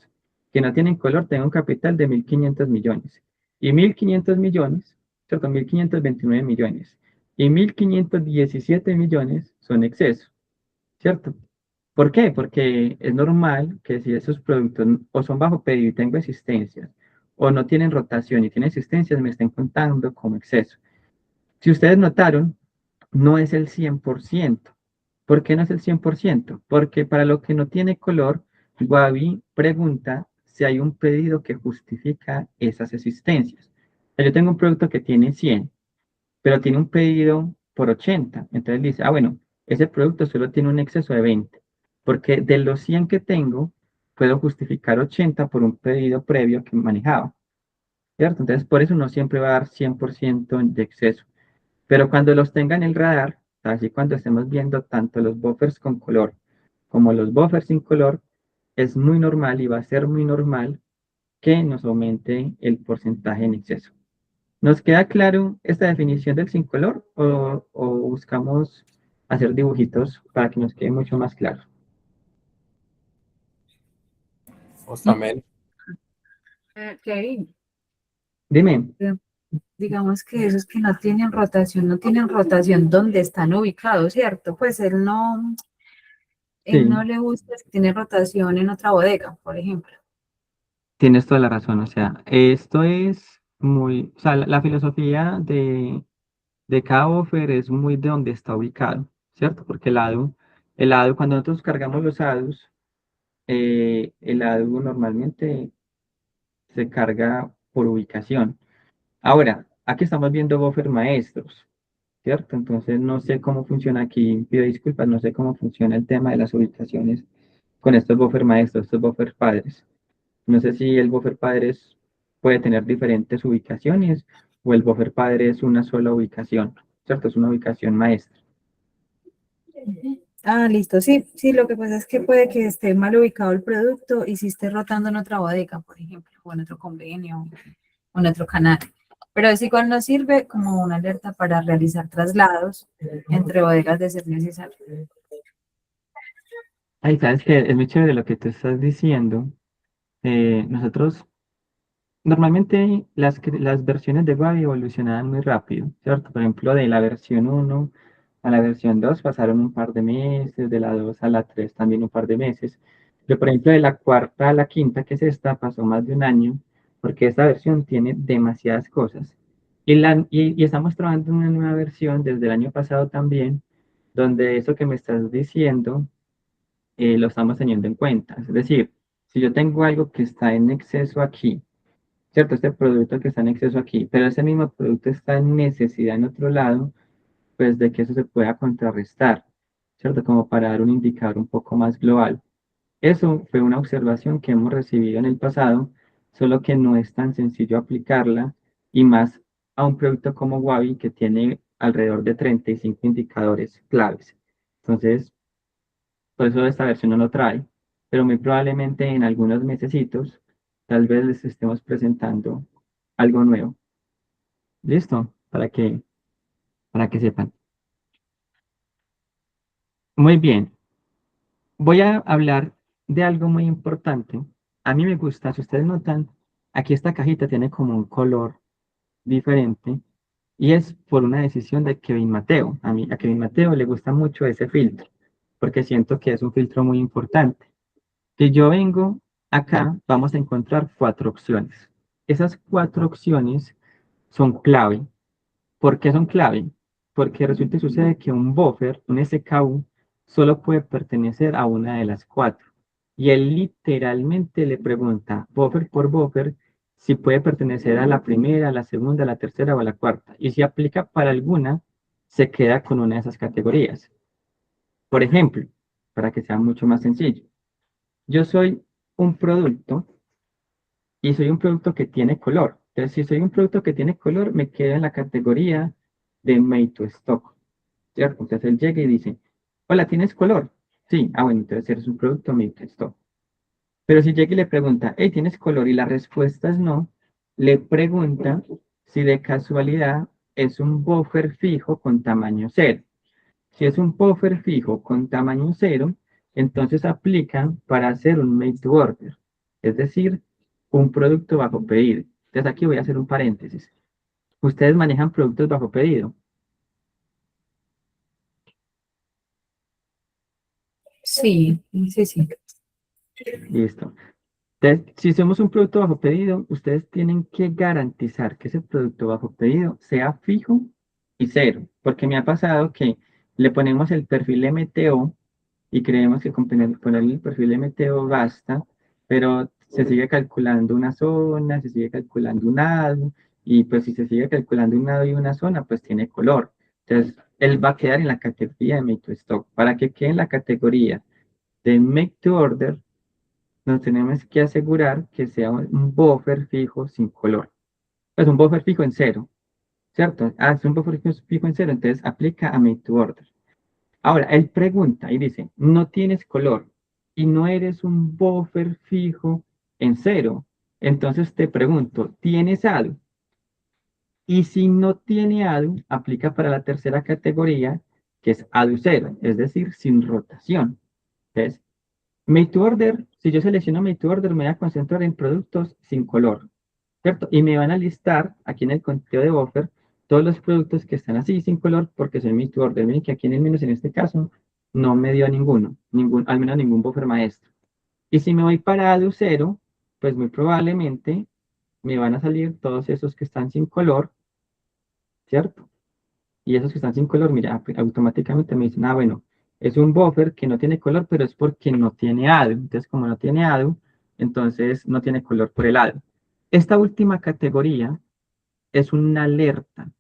[SPEAKER 1] que no tienen color, tengo un capital de 1.500 millones. Y 1.500 millones, ¿cierto? 1.529 millones. Y 1.517 millones son exceso, ¿cierto? ¿Por qué? Porque es normal que si esos productos o son bajo pedido y tengo existencias, o no tienen rotación y tienen existencias, me estén contando como exceso. Si ustedes notaron, no es el 100%. ¿Por qué no es el 100%? Porque para lo que no tiene color, Wabi pregunta si hay un pedido que justifica esas existencias. Yo tengo un producto que tiene 100, pero tiene un pedido por 80. Entonces dice, ah, bueno, ese producto solo tiene un exceso de 20, porque de los 100 que tengo, puedo justificar 80 por un pedido previo que manejaba, ¿cierto? Entonces, por eso no siempre va a dar 100% de exceso. Pero cuando los tenga en el radar, así cuando estemos viendo tanto los buffers con color como los buffers sin color, es muy normal y va a ser muy normal que nos aumente el porcentaje en exceso. ¿Nos queda claro esta definición del sin color o buscamos hacer dibujitos para que nos quede mucho más claro?
[SPEAKER 5] Justamente.
[SPEAKER 2] Kevin,
[SPEAKER 1] Dime,
[SPEAKER 2] digamos que esos que no tienen rotación donde están ubicados, ¿cierto? Pues él no
[SPEAKER 1] sí,
[SPEAKER 2] le gusta si tiene rotación en otra bodega, por ejemplo.
[SPEAKER 1] tienes toda la razón. O sea, esto es muy, o sea, la filosofía de cada buffer es muy de donde está ubicado, ¿cierto? Porque el ADU, cuando nosotros cargamos los ADUs, el ADU normalmente se carga por ubicación. Ahora, aquí estamos viendo buffer maestros, ¿cierto? Entonces no sé cómo funciona aquí, pido disculpas, no sé cómo funciona el tema de las ubicaciones con estos buffer maestros, estos buffer padres. No sé si el buffer padres puede tener diferentes ubicaciones o el buffer padre es una sola ubicación, ¿cierto? Es una ubicación maestra.
[SPEAKER 2] Ah, listo. Sí, sí, lo que pasa es que puede que esté mal ubicado el producto y si esté rotando en otra bodega, por ejemplo, o en otro convenio, o en otro canal. Pero es igual nos sirve como una alerta para realizar traslados entre bodegas de ser necesario.
[SPEAKER 1] Ahí sabes que es muy chévere lo que tú estás diciendo. Nosotros normalmente las versiones de Wavi evolucionaban muy rápido, ¿cierto? Por ejemplo, de la versión 1 a la versión 2 pasaron un par de meses, de la 2 a la 3 también un par de meses. Pero, por ejemplo, de la cuarta a la quinta, que es esta, pasó más de un año, porque esta versión tiene demasiadas cosas. Y estamos trabajando en una nueva versión desde el año pasado también, donde eso que me estás diciendo lo estamos teniendo en cuenta. Es decir, si yo tengo algo que está en exceso aquí, ¿cierto? Este producto que está en exceso aquí, pero ese mismo producto está en necesidad en otro lado, pues de que eso se pueda contrarrestar, ¿cierto? Como para dar un indicador un poco más global. Eso fue una observación que hemos recibido en el pasado, solo que no es tan sencillo aplicarla y más a un producto como Wabi que tiene alrededor de 35 indicadores claves. Entonces, por eso esta versión no lo trae, pero muy probablemente en algunos mesecitos tal vez les estemos presentando algo nuevo. ¿Listo? Para que sepan. Muy bien, voy a hablar de algo muy importante. A mí me gusta, si ustedes notan, aquí esta cajita tiene como un color diferente y es por una decisión de Kevin Mateo. A Kevin Mateo le gusta mucho ese filtro porque siento que es un filtro muy importante. Si yo vengo acá, vamos a encontrar cuatro opciones. Esas cuatro opciones son clave. ¿Por qué son clave? Porque resulta y sucede que un buffer, un SKU, solo puede pertenecer a una de las cuatro. Y él literalmente le pregunta, buffer por buffer, si puede pertenecer a la primera, a la segunda, a la tercera o a la cuarta. Y si aplica para alguna, se queda con una de esas categorías. Por ejemplo, para que sea mucho más sencillo, yo soy un producto y soy un producto que tiene color. Entonces, si soy un producto que tiene color, me quedo en la categoría de Made to Stock, ¿cierto? Entonces él llega y dice, hola, ¿tienes color? Sí, bueno, entonces eres un producto Made to Stock. Pero si llega y le pregunta, hey, ¿tienes color? Y la respuesta es no, le pregunta si de casualidad es un buffer fijo con tamaño cero. Si es un buffer fijo con tamaño cero, entonces aplica para hacer un made to order, es decir, un producto bajo pedido. Entonces aquí voy a hacer un paréntesis. ¿Ustedes manejan productos bajo pedido?
[SPEAKER 2] Sí, sí, sí.
[SPEAKER 1] Listo. Entonces, si somos un producto bajo pedido, ustedes tienen que garantizar que ese producto bajo pedido sea fijo y cero, porque me ha pasado que le ponemos el perfil MTO y creemos que con ponerle el perfil MTO basta, pero se sigue calculando una zona, se sigue calculando un lado, y pues si se sigue calculando un lado y una zona, pues tiene color. Entonces, él va a quedar en la categoría de Make to Stock. Para que quede en la categoría de Make to Order, nos tenemos que asegurar que sea un buffer fijo sin color. Pues un buffer fijo en cero, ¿cierto? Es un buffer fijo en cero, entonces aplica a Make to Order. Ahora, él pregunta y dice, no tienes color y no eres un buffer fijo en cero. Entonces te pregunto, ¿tienes ADU? Y si no tiene ADU, aplica para la tercera categoría, que es ADU cero, es decir, sin rotación. Entonces, Made to Order, si yo selecciono Made to Order, me voy a concentrar en productos sin color, ¿cierto? Y me van a listar aquí en el conteo de buffer todos los productos que están así sin color porque son Made to Order. Miren que aquí en el menos en este caso no me dio ninguno, al menos ningún buffer maestro. Y si me voy para ADU cero, pues muy probablemente me van a salir todos esos que están sin color, ¿cierto? Y esos que están sin color, mira, automáticamente me dicen, ah, bueno, es un buffer que no tiene color, pero es porque no tiene ADU. Entonces, como no tiene ADU, entonces no tiene color por el ADU. Esta última categoría es una alerta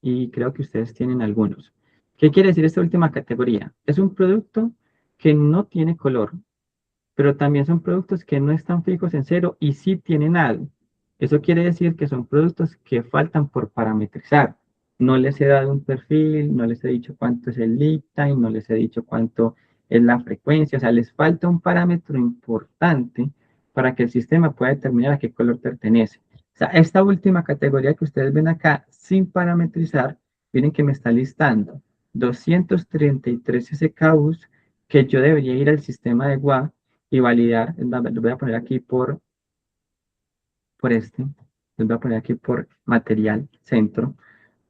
[SPEAKER 1] y creo que ustedes tienen algunos. ¿Qué quiere decir esta última categoría? Es un producto que no tiene color, pero también son productos que no están fijos en cero y sí tienen algo. Eso quiere decir que son productos que faltan por parametrizar. No les he dado un perfil, no les he dicho cuánto es el lead time, no les he dicho cuánto es la frecuencia, o sea, les falta un parámetro importante para que el sistema pueda determinar a qué color pertenece. O sea, esta última categoría que ustedes ven acá, sin parametrizar, miren que me está listando 233 SKUs que yo debería ir al sistema de WA y validar. Lo voy a poner aquí por este. Lo voy a poner aquí por material centro.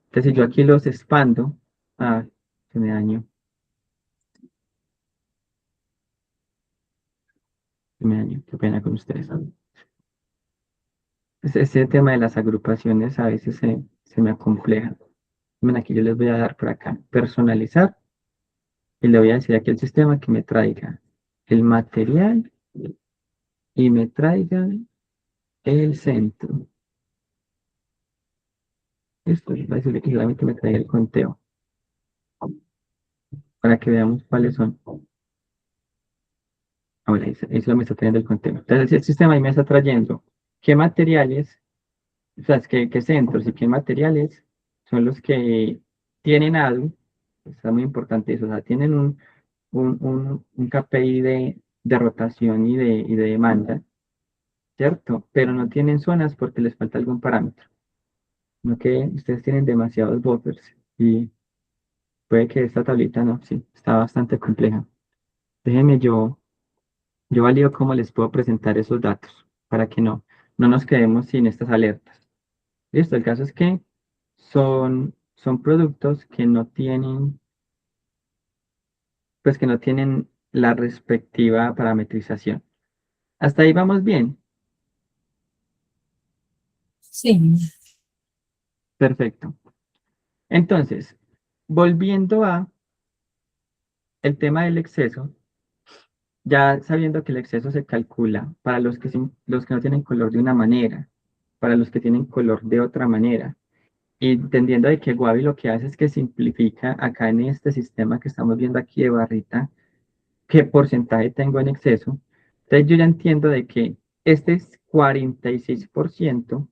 [SPEAKER 1] Entonces, si yo aquí los expando, ah, se me dañó, se me dañó, qué pena con ustedes. Ese tema de las agrupaciones a veces se me acompleja. Bueno, aquí yo les voy a dar por acá, personalizar, y le voy a decir aquí al sistema que me traiga el material y me traiga el centro. Esto va a decirle que solamente me traiga el conteo para que veamos cuáles son. Ahora, eso me está trayendo el conteo. Entonces, el sistema ahí me está trayendo qué materiales, o sea, qué centros y qué materiales son los que tienen ADU. Está muy importante eso, o sea, tienen un KPI de rotación y de demanda, ¿cierto? Pero no tienen zonas porque les falta algún parámetro. No que ustedes tienen demasiados buffers y puede que esta tablita no, sí, está bastante compleja. Déjenme yo valido cómo les puedo presentar esos datos para que no nos quedemos sin estas alertas. Listo, el caso es que son productos que no tienen, pues que no tienen la respectiva parametrización. Hasta ahí vamos bien.
[SPEAKER 2] Sí.
[SPEAKER 1] Perfecto. Entonces, volviendo a el tema del exceso, ya sabiendo que el exceso se calcula para los que no tienen color de una manera, para los que tienen color de otra manera, y entendiendo de que Wabi lo que hace es que simplifica acá en este sistema que estamos viendo aquí de barrita, qué porcentaje tengo en exceso. Entonces yo ya entiendo de que este es 46%,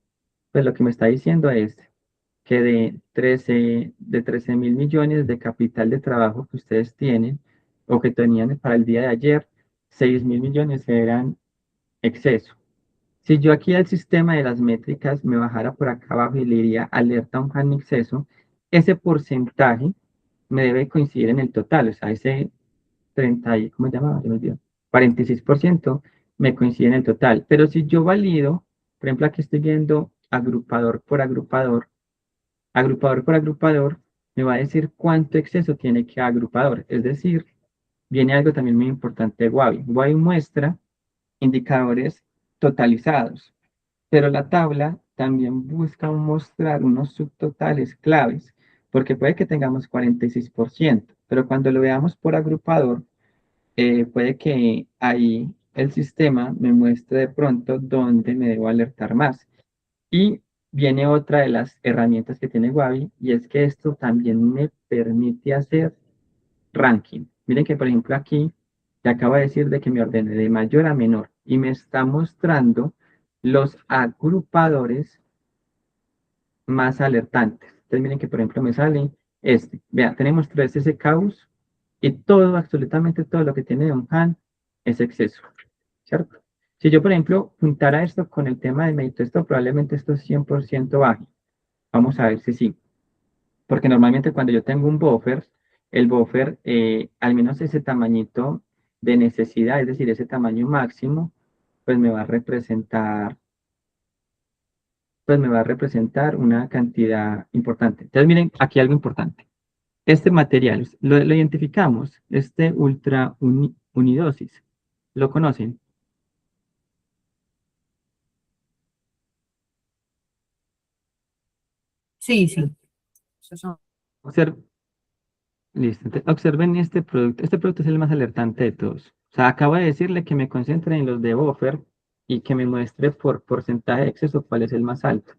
[SPEAKER 1] pues lo que me está diciendo es que de 13.000 millones de capital de trabajo que ustedes tienen o que tenían para el día de ayer, 6.000 millones eran exceso. Si yo aquí al sistema de las métricas me bajara por acá abajo y le diría alerta a un exceso, ese porcentaje me debe coincidir en el total, o sea, ese 30, ¿cómo se llama? Se me olvidó. 46% me coincide en el total. Pero si yo valido, por ejemplo, aquí estoy viendo agrupador por agrupador, me va a decir cuánto exceso tiene cada agrupador. Es decir, viene algo también muy importante de Wabi. Wabi muestra indicadores totalizados, pero la tabla también busca mostrar unos subtotales claves, porque puede que tengamos 46%, pero cuando lo veamos por agrupador, puede que ahí el sistema me muestre de pronto dónde me debo alertar más. Y viene otra de las herramientas que tiene Wabi, y es que esto también me permite hacer ranking. Miren que, por ejemplo, aquí te acaba de decir de que me ordene de mayor a menor y me está mostrando los agrupadores más alertantes. Entonces, miren que, por ejemplo, me sale este. Vean, tenemos 3 SKUs Y todo, absolutamente todo lo que tiene Don Han es exceso, ¿cierto? Si yo, por ejemplo, juntara esto con el tema de mérito, esto probablemente esto es 100% bajo. Vamos a ver si sí. Porque normalmente cuando yo tengo un buffer, el buffer, al menos ese tamañito de necesidad, es decir, ese tamaño máximo, pues me va a representar, una cantidad importante. Entonces, miren, aquí algo importante. Este material, lo identificamos, este unidosis, ¿lo conocen?
[SPEAKER 2] Sí, sí. Esos son-
[SPEAKER 1] Obser- Listo. Observen este producto. Este producto es el más alertante de todos. O sea, acabo de decirle que me concentre en los de buffer y que me muestre por porcentaje de exceso cuál es el más alto.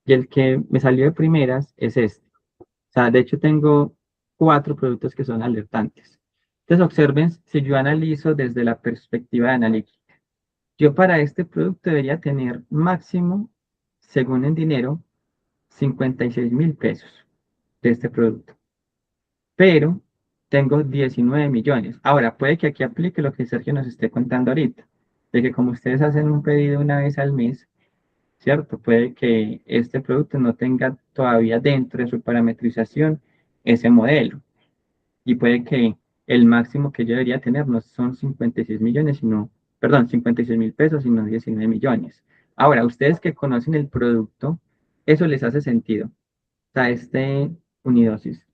[SPEAKER 1] Y el que me salió de primeras es este. O sea, de hecho tengo 4 productos que son alertantes. Entonces observen si yo analizo desde la perspectiva de analítica. Yo para este producto debería tener máximo, según en dinero, 56.000 pesos de este producto, pero tengo 19 millones. Ahora, puede que aquí aplique lo que Sergio nos esté contando ahorita, de que como ustedes hacen un pedido una vez al mes, ¿cierto? Puede que este producto no tenga todavía dentro de su parametrización ese modelo, y puede que el máximo que yo debería tener no son 56 millones, sino, perdón, 56.000 pesos, sino 19 millones. Ahora, ustedes que conocen el producto, eso les hace sentido. O sea, este unidosis.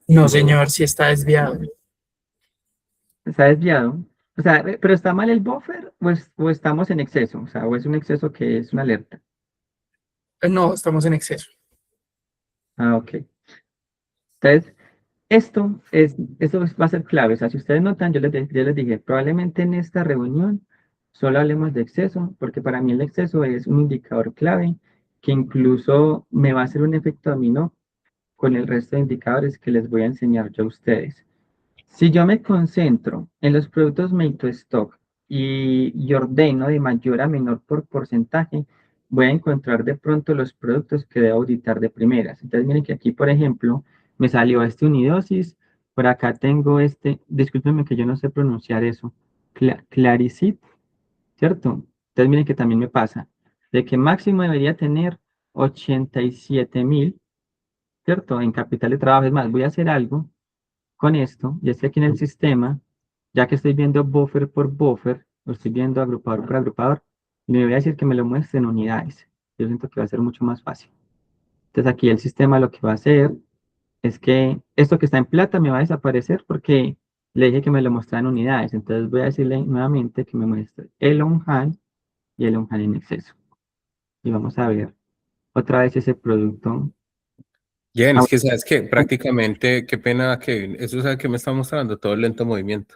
[SPEAKER 4] No, señor, si está desviado.
[SPEAKER 1] Está desviado. O sea, pero ¿está mal el buffer o estamos en exceso? O sea, o es un exceso que es una alerta.
[SPEAKER 4] No, estamos en exceso.
[SPEAKER 1] Ah, ok. Entonces, esto va a ser clave. O sea, si ustedes notan, yo les dije, probablemente en esta reunión solo hablemos de exceso, porque para mí el exceso es un indicador clave que incluso me va a hacer un efecto dominó con el resto de indicadores que les voy a enseñar yo a ustedes. Si yo me concentro en los productos made to stock y ordeno de mayor a menor por porcentaje, voy a encontrar de pronto los productos que debo auditar de primeras. Entonces, miren que aquí, por ejemplo, me salió este unidosis, por acá tengo este, discúlpenme que yo no sé pronunciar eso, Claricit, ¿cierto? Entonces, miren que también me pasa, de que máximo debería tener 87.000, ¿cierto? En capital de trabajo. Es más, voy a hacer algo con esto, y es que aquí en el sistema, ya que estoy viendo buffer por buffer, lo estoy viendo agrupador por agrupador, me voy a decir que me lo muestre en unidades. Yo siento que va a ser mucho más fácil. Entonces aquí el sistema lo que va a hacer es que esto que está en plata me va a desaparecer porque le dije que me lo mostrara en unidades. Entonces voy a decirle nuevamente que me muestre el on-hand y el on-hand en exceso. Y vamos a ver otra vez ese producto.
[SPEAKER 5] Bien,
[SPEAKER 1] Ah,
[SPEAKER 5] es que sabes que prácticamente, qué pena que eso sabe que me está mostrando todo el lento movimiento.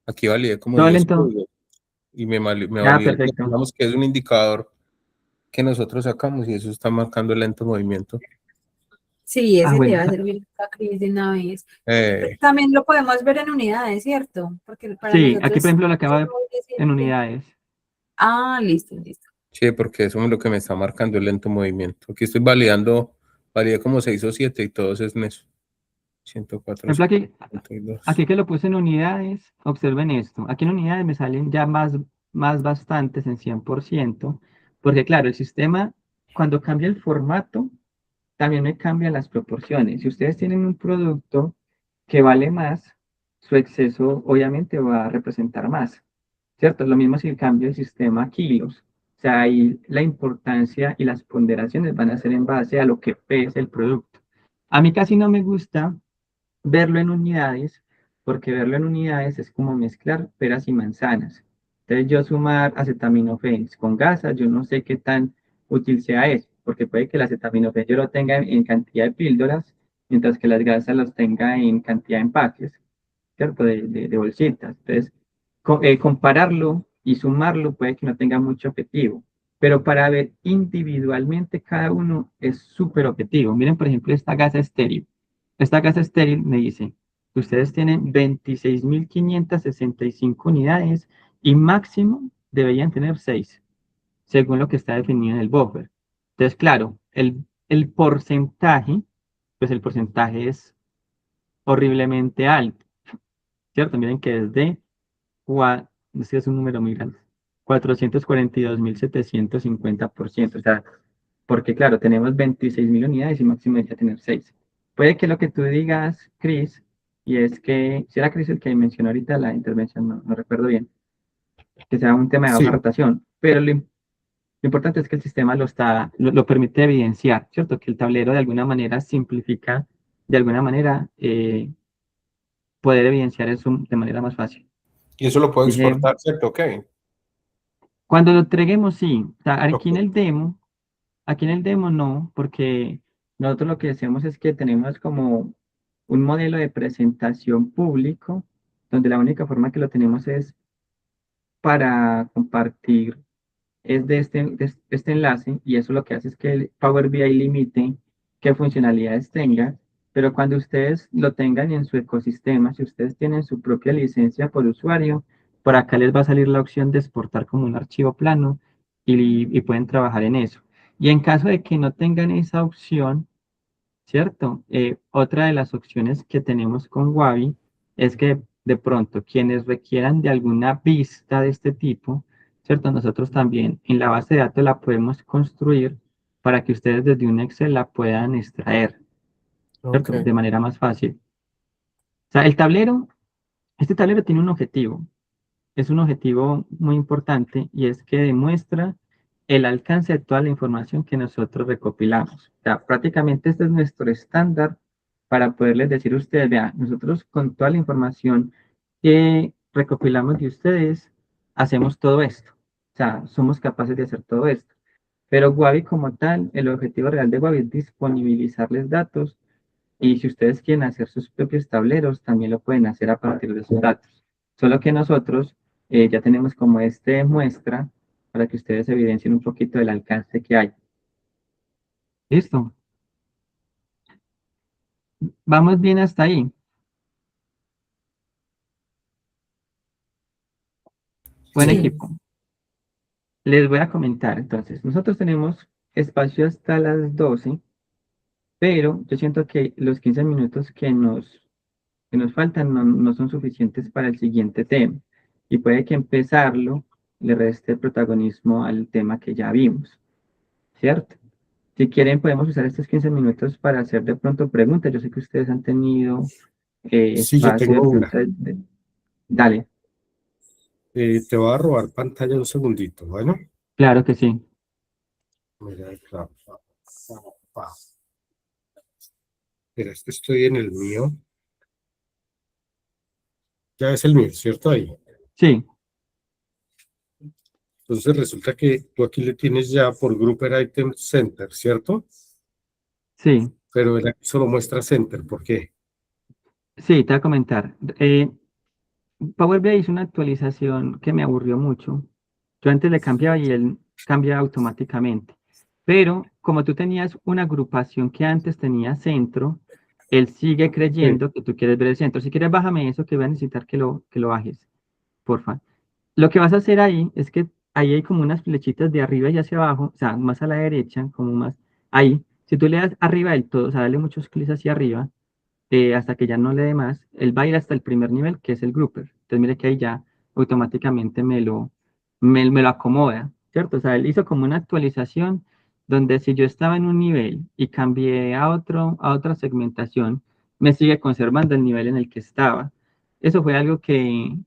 [SPEAKER 5] Aquí validé como
[SPEAKER 1] todo
[SPEAKER 5] 10
[SPEAKER 1] lento.
[SPEAKER 5] códigos y me
[SPEAKER 1] Ah,
[SPEAKER 5] validó,
[SPEAKER 1] perfecto.
[SPEAKER 5] digamos que es un indicador que nosotros sacamos y eso está marcando el lento movimiento.
[SPEAKER 2] Sí,
[SPEAKER 1] Ah,
[SPEAKER 2] ese te
[SPEAKER 1] bueno.
[SPEAKER 2] va a servir a Cris de una vez.
[SPEAKER 5] Eh,
[SPEAKER 2] También lo podemos ver en unidades, ¿cierto? Porque para
[SPEAKER 1] Sí, aquí por
[SPEAKER 2] nosotros
[SPEAKER 1] ejemplo lo acabo de
[SPEAKER 2] solo
[SPEAKER 1] en
[SPEAKER 2] decirte.
[SPEAKER 1] unidades.
[SPEAKER 2] Ah, listo, listo.
[SPEAKER 5] sí, porque eso es lo que me está marcando el lento movimiento. Aquí estoy validando, validé como 6 o 7 y todos es en eso.
[SPEAKER 1] Por
[SPEAKER 5] 104,
[SPEAKER 1] ejemplo, aquí
[SPEAKER 5] 152.
[SPEAKER 1] que lo puse en unidades, observen esto. Aquí en unidades me salen ya más bastantes en 100%, porque claro, el sistema, cuando cambia el formato, también me cambian las proporciones. Si ustedes tienen un producto que vale más, su exceso obviamente va a representar más, ¿cierto? Lo mismo si el cambio del sistema a kilos. O sea, ahí la importancia y las ponderaciones van a ser en base a lo que pesa el producto. A mí casi no me gusta verlo en unidades, porque verlo en unidades es como mezclar peras y manzanas. Entonces yo sumar acetaminofén con gasas, yo no sé qué tan útil sea eso, porque puede que el acetaminofén yo lo tenga en cantidad de píldoras, mientras que las gasas los tenga en cantidad de empaques, ¿cierto? De bolsitas. Entonces, compararlo y sumarlo puede que no tenga mucho objetivo, pero para ver individualmente cada uno es súper objetivo. Miren, por ejemplo, esta gasa estéril. Esta gasa estéril me dice que ustedes tienen 26.565 unidades y máximo deberían tener 6 según lo que está definido en el buffer. Entonces, claro, el porcentaje, pues el porcentaje es horriblemente alto, ¿cierto? Miren que es de, este es un número muy grande, 442.750%, o sea, porque claro, tenemos 26.000 unidades y máximo hay que tener 6. Puede que lo que tú digas, Chris, y es que, si era Chris el que mencionó ahorita la intervención, no recuerdo bien, que sea un tema de baja
[SPEAKER 3] Sí,
[SPEAKER 1] rotación, pero lo importante es que el sistema lo permite evidenciar, ¿cierto? Que el tablero de alguna manera simplifica, de alguna manera, poder evidenciar eso de manera más fácil.
[SPEAKER 5] Y eso lo puedo
[SPEAKER 1] Dije,
[SPEAKER 5] exportar, ¿cierto? Ok.
[SPEAKER 1] cuando lo entreguemos, sí. O sea,
[SPEAKER 5] Ok.
[SPEAKER 1] aquí en el demo no, porque nosotros lo que hacemos es que tenemos como un modelo de presentación público, donde la única forma que lo tenemos es para compartir es de este enlace y eso lo que hace es que el Power BI limite qué funcionalidades tenga, pero cuando ustedes lo tengan en su ecosistema, si ustedes tienen su propia licencia por usuario, por acá les va a salir la opción de exportar como un archivo plano y pueden trabajar en eso. Y en caso de que no tengan esa opción, ¿cierto? Otra de las opciones que tenemos con Wavi es que de pronto quienes requieran de alguna vista de este tipo, ¿cierto? Nosotros también en la base de datos la podemos construir para que ustedes desde un Excel la puedan extraer,
[SPEAKER 5] Ok.
[SPEAKER 1] ¿cierto? De manera más fácil. O sea, este tablero tiene un objetivo, es un objetivo muy importante y es que demuestra el alcance de toda la información que nosotros recopilamos. O sea, prácticamente este es nuestro estándar para poderles decir a ustedes, vean, nosotros con toda la información que recopilamos de ustedes, hacemos todo esto. O sea, somos capaces de hacer todo esto. Pero Wavi como tal, el objetivo real de Wavi es disponibilizarles datos y si ustedes quieren hacer sus propios tableros, también lo pueden hacer a partir de esos datos. Solo que nosotros ya tenemos como este muestra para que ustedes evidencien un poquito del alcance que hay. ¿Listo? Vamos bien hasta ahí. Buen
[SPEAKER 4] Sí,
[SPEAKER 2] Sí.
[SPEAKER 1] equipo. Les voy a comentar. Entonces, nosotros tenemos espacio hasta las 12, pero yo siento que los 15 minutos que nos faltan no son suficientes para el siguiente tema. Y puede que empezarlo le reste protagonismo al tema que ya vimos, ¿cierto? Si quieren, podemos usar estos 15 minutos para hacer de pronto preguntas. Yo sé que ustedes han tenido
[SPEAKER 3] sí, yo
[SPEAKER 1] espacio de
[SPEAKER 3] tengo una.
[SPEAKER 1] pronto. Dale,
[SPEAKER 3] Te voy a robar pantalla un segundito, bueno.
[SPEAKER 1] claro que sí.
[SPEAKER 3] Mira, claro. Mira, es que estoy en el mío. Ya es el mío, ¿cierto? Ahí.
[SPEAKER 1] Sí,
[SPEAKER 3] Entonces resulta que tú aquí le tienes ya por Grouper Item Center, ¿cierto?
[SPEAKER 1] sí,
[SPEAKER 3] Pero él aquí solo muestra Center, ¿por qué?
[SPEAKER 1] sí, te voy a comentar. Power BI hizo una actualización que me aburrió mucho. Yo antes le cambiaba y él cambia automáticamente. Pero como tú tenías una agrupación que antes tenía centro, él sigue
[SPEAKER 3] Sí,
[SPEAKER 1] creyendo que tú quieres ver el centro. Si quieres, bájame eso que voy a necesitar que lo bajes, porfa. Lo que vas a hacer ahí es que ahí hay como unas flechitas de arriba y hacia abajo, o sea, más a la derecha, como más ahí. Si tú le das arriba del todo, o sea, dale muchos clics hacia arriba, hasta que ya no le dé más, él va a ir hasta el primer nivel, que es el grouper. Entonces, mire que ahí ya automáticamente me lo acomoda, ¿cierto? O sea, él hizo como una actualización donde si yo estaba en un nivel y cambié a otra segmentación, me sigue conservando el nivel en el que estaba. Eso fue algo que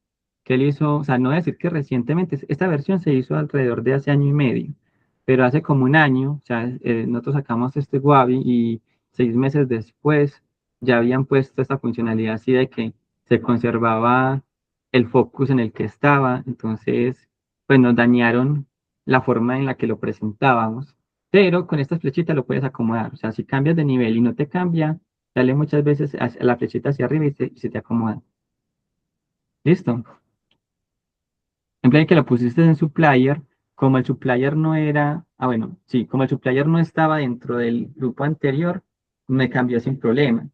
[SPEAKER 1] él hizo, o sea, no voy a decir que recientemente, esta versión se hizo alrededor de hace año y medio, pero hace como un año, o sea, nosotros sacamos este Wavi y 6 meses después ya habían puesto esta funcionalidad así de que se conservaba el focus en el que estaba, entonces, pues nos dañaron la forma en la que lo presentábamos, pero con estas flechitas lo puedes acomodar, o sea, si cambias de nivel y no te cambia, dale muchas veces la flechita hacia arriba y se te acomoda. ¿Listo? En plan que lo pusiste en supplier, como el supplier no era, bueno, sí, como el supplier no estaba dentro del grupo anterior, me cambió sin problema,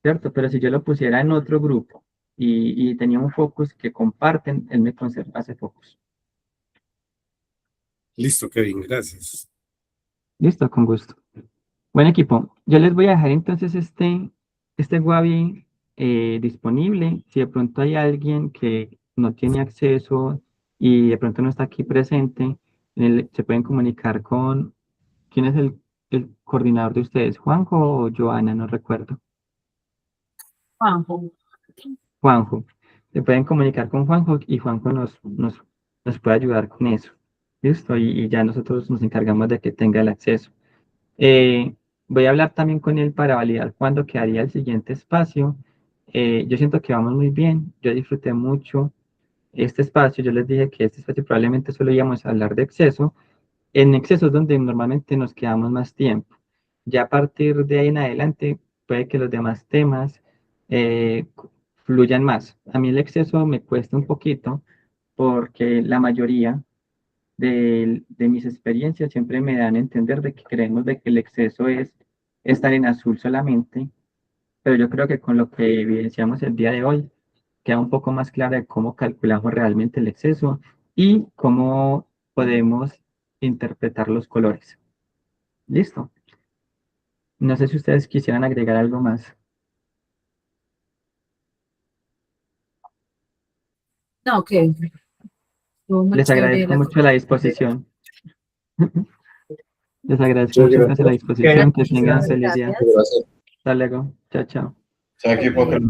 [SPEAKER 1] ¿cierto? Pero si yo lo pusiera en otro grupo y tenía un focus que comparten, él me conserva ese focus.
[SPEAKER 3] listo, Kevin, gracias.
[SPEAKER 1] Listo, con gusto. Buen equipo, yo les voy a dejar entonces este Wavi disponible. Si de pronto hay alguien que no tiene acceso y de pronto no está aquí presente, se pueden comunicar con, ¿quién es el coordinador de ustedes? ¿Juanjo o Joana? No recuerdo.
[SPEAKER 2] Juanjo.
[SPEAKER 1] Juanjo. Se pueden comunicar con Juanjo y Juanjo nos puede ayudar con eso. ¿Listo? Y ya nosotros nos encargamos de que tenga el acceso. Voy a hablar también con él para validar cuándo quedaría el siguiente espacio. Yo siento que vamos muy bien. Yo disfruté mucho este espacio. Yo les dije que este espacio probablemente solo íbamos a hablar de exceso. En exceso es donde normalmente nos quedamos más tiempo. Ya a partir de ahí en adelante, puede que los demás temas eh, fluyan más. A mí el exceso me cuesta un poquito porque la mayoría de mis experiencias siempre me dan a entender de que creemos de que el exceso es estar en azul solamente, pero yo creo que con lo que evidenciamos el día de hoy, queda un poco más claro de cómo calculamos realmente el exceso y cómo podemos interpretar los colores. Listo. No sé si ustedes quisieran agregar algo más.
[SPEAKER 2] No, que estuvo muy
[SPEAKER 1] Les
[SPEAKER 2] chévere
[SPEAKER 1] agradezco
[SPEAKER 2] la
[SPEAKER 1] mucho la
[SPEAKER 2] conversación.
[SPEAKER 1] disposición. Les agradezco
[SPEAKER 3] Muchas
[SPEAKER 1] mucho entonces la
[SPEAKER 3] gracias.
[SPEAKER 1] disposición. Que tengan
[SPEAKER 2] Muchísimas
[SPEAKER 1] feliz día.
[SPEAKER 2] gracias.
[SPEAKER 1] Hasta luego. Chao, chao.
[SPEAKER 5] Chao,
[SPEAKER 2] Hasta
[SPEAKER 5] equipo.
[SPEAKER 2] luego.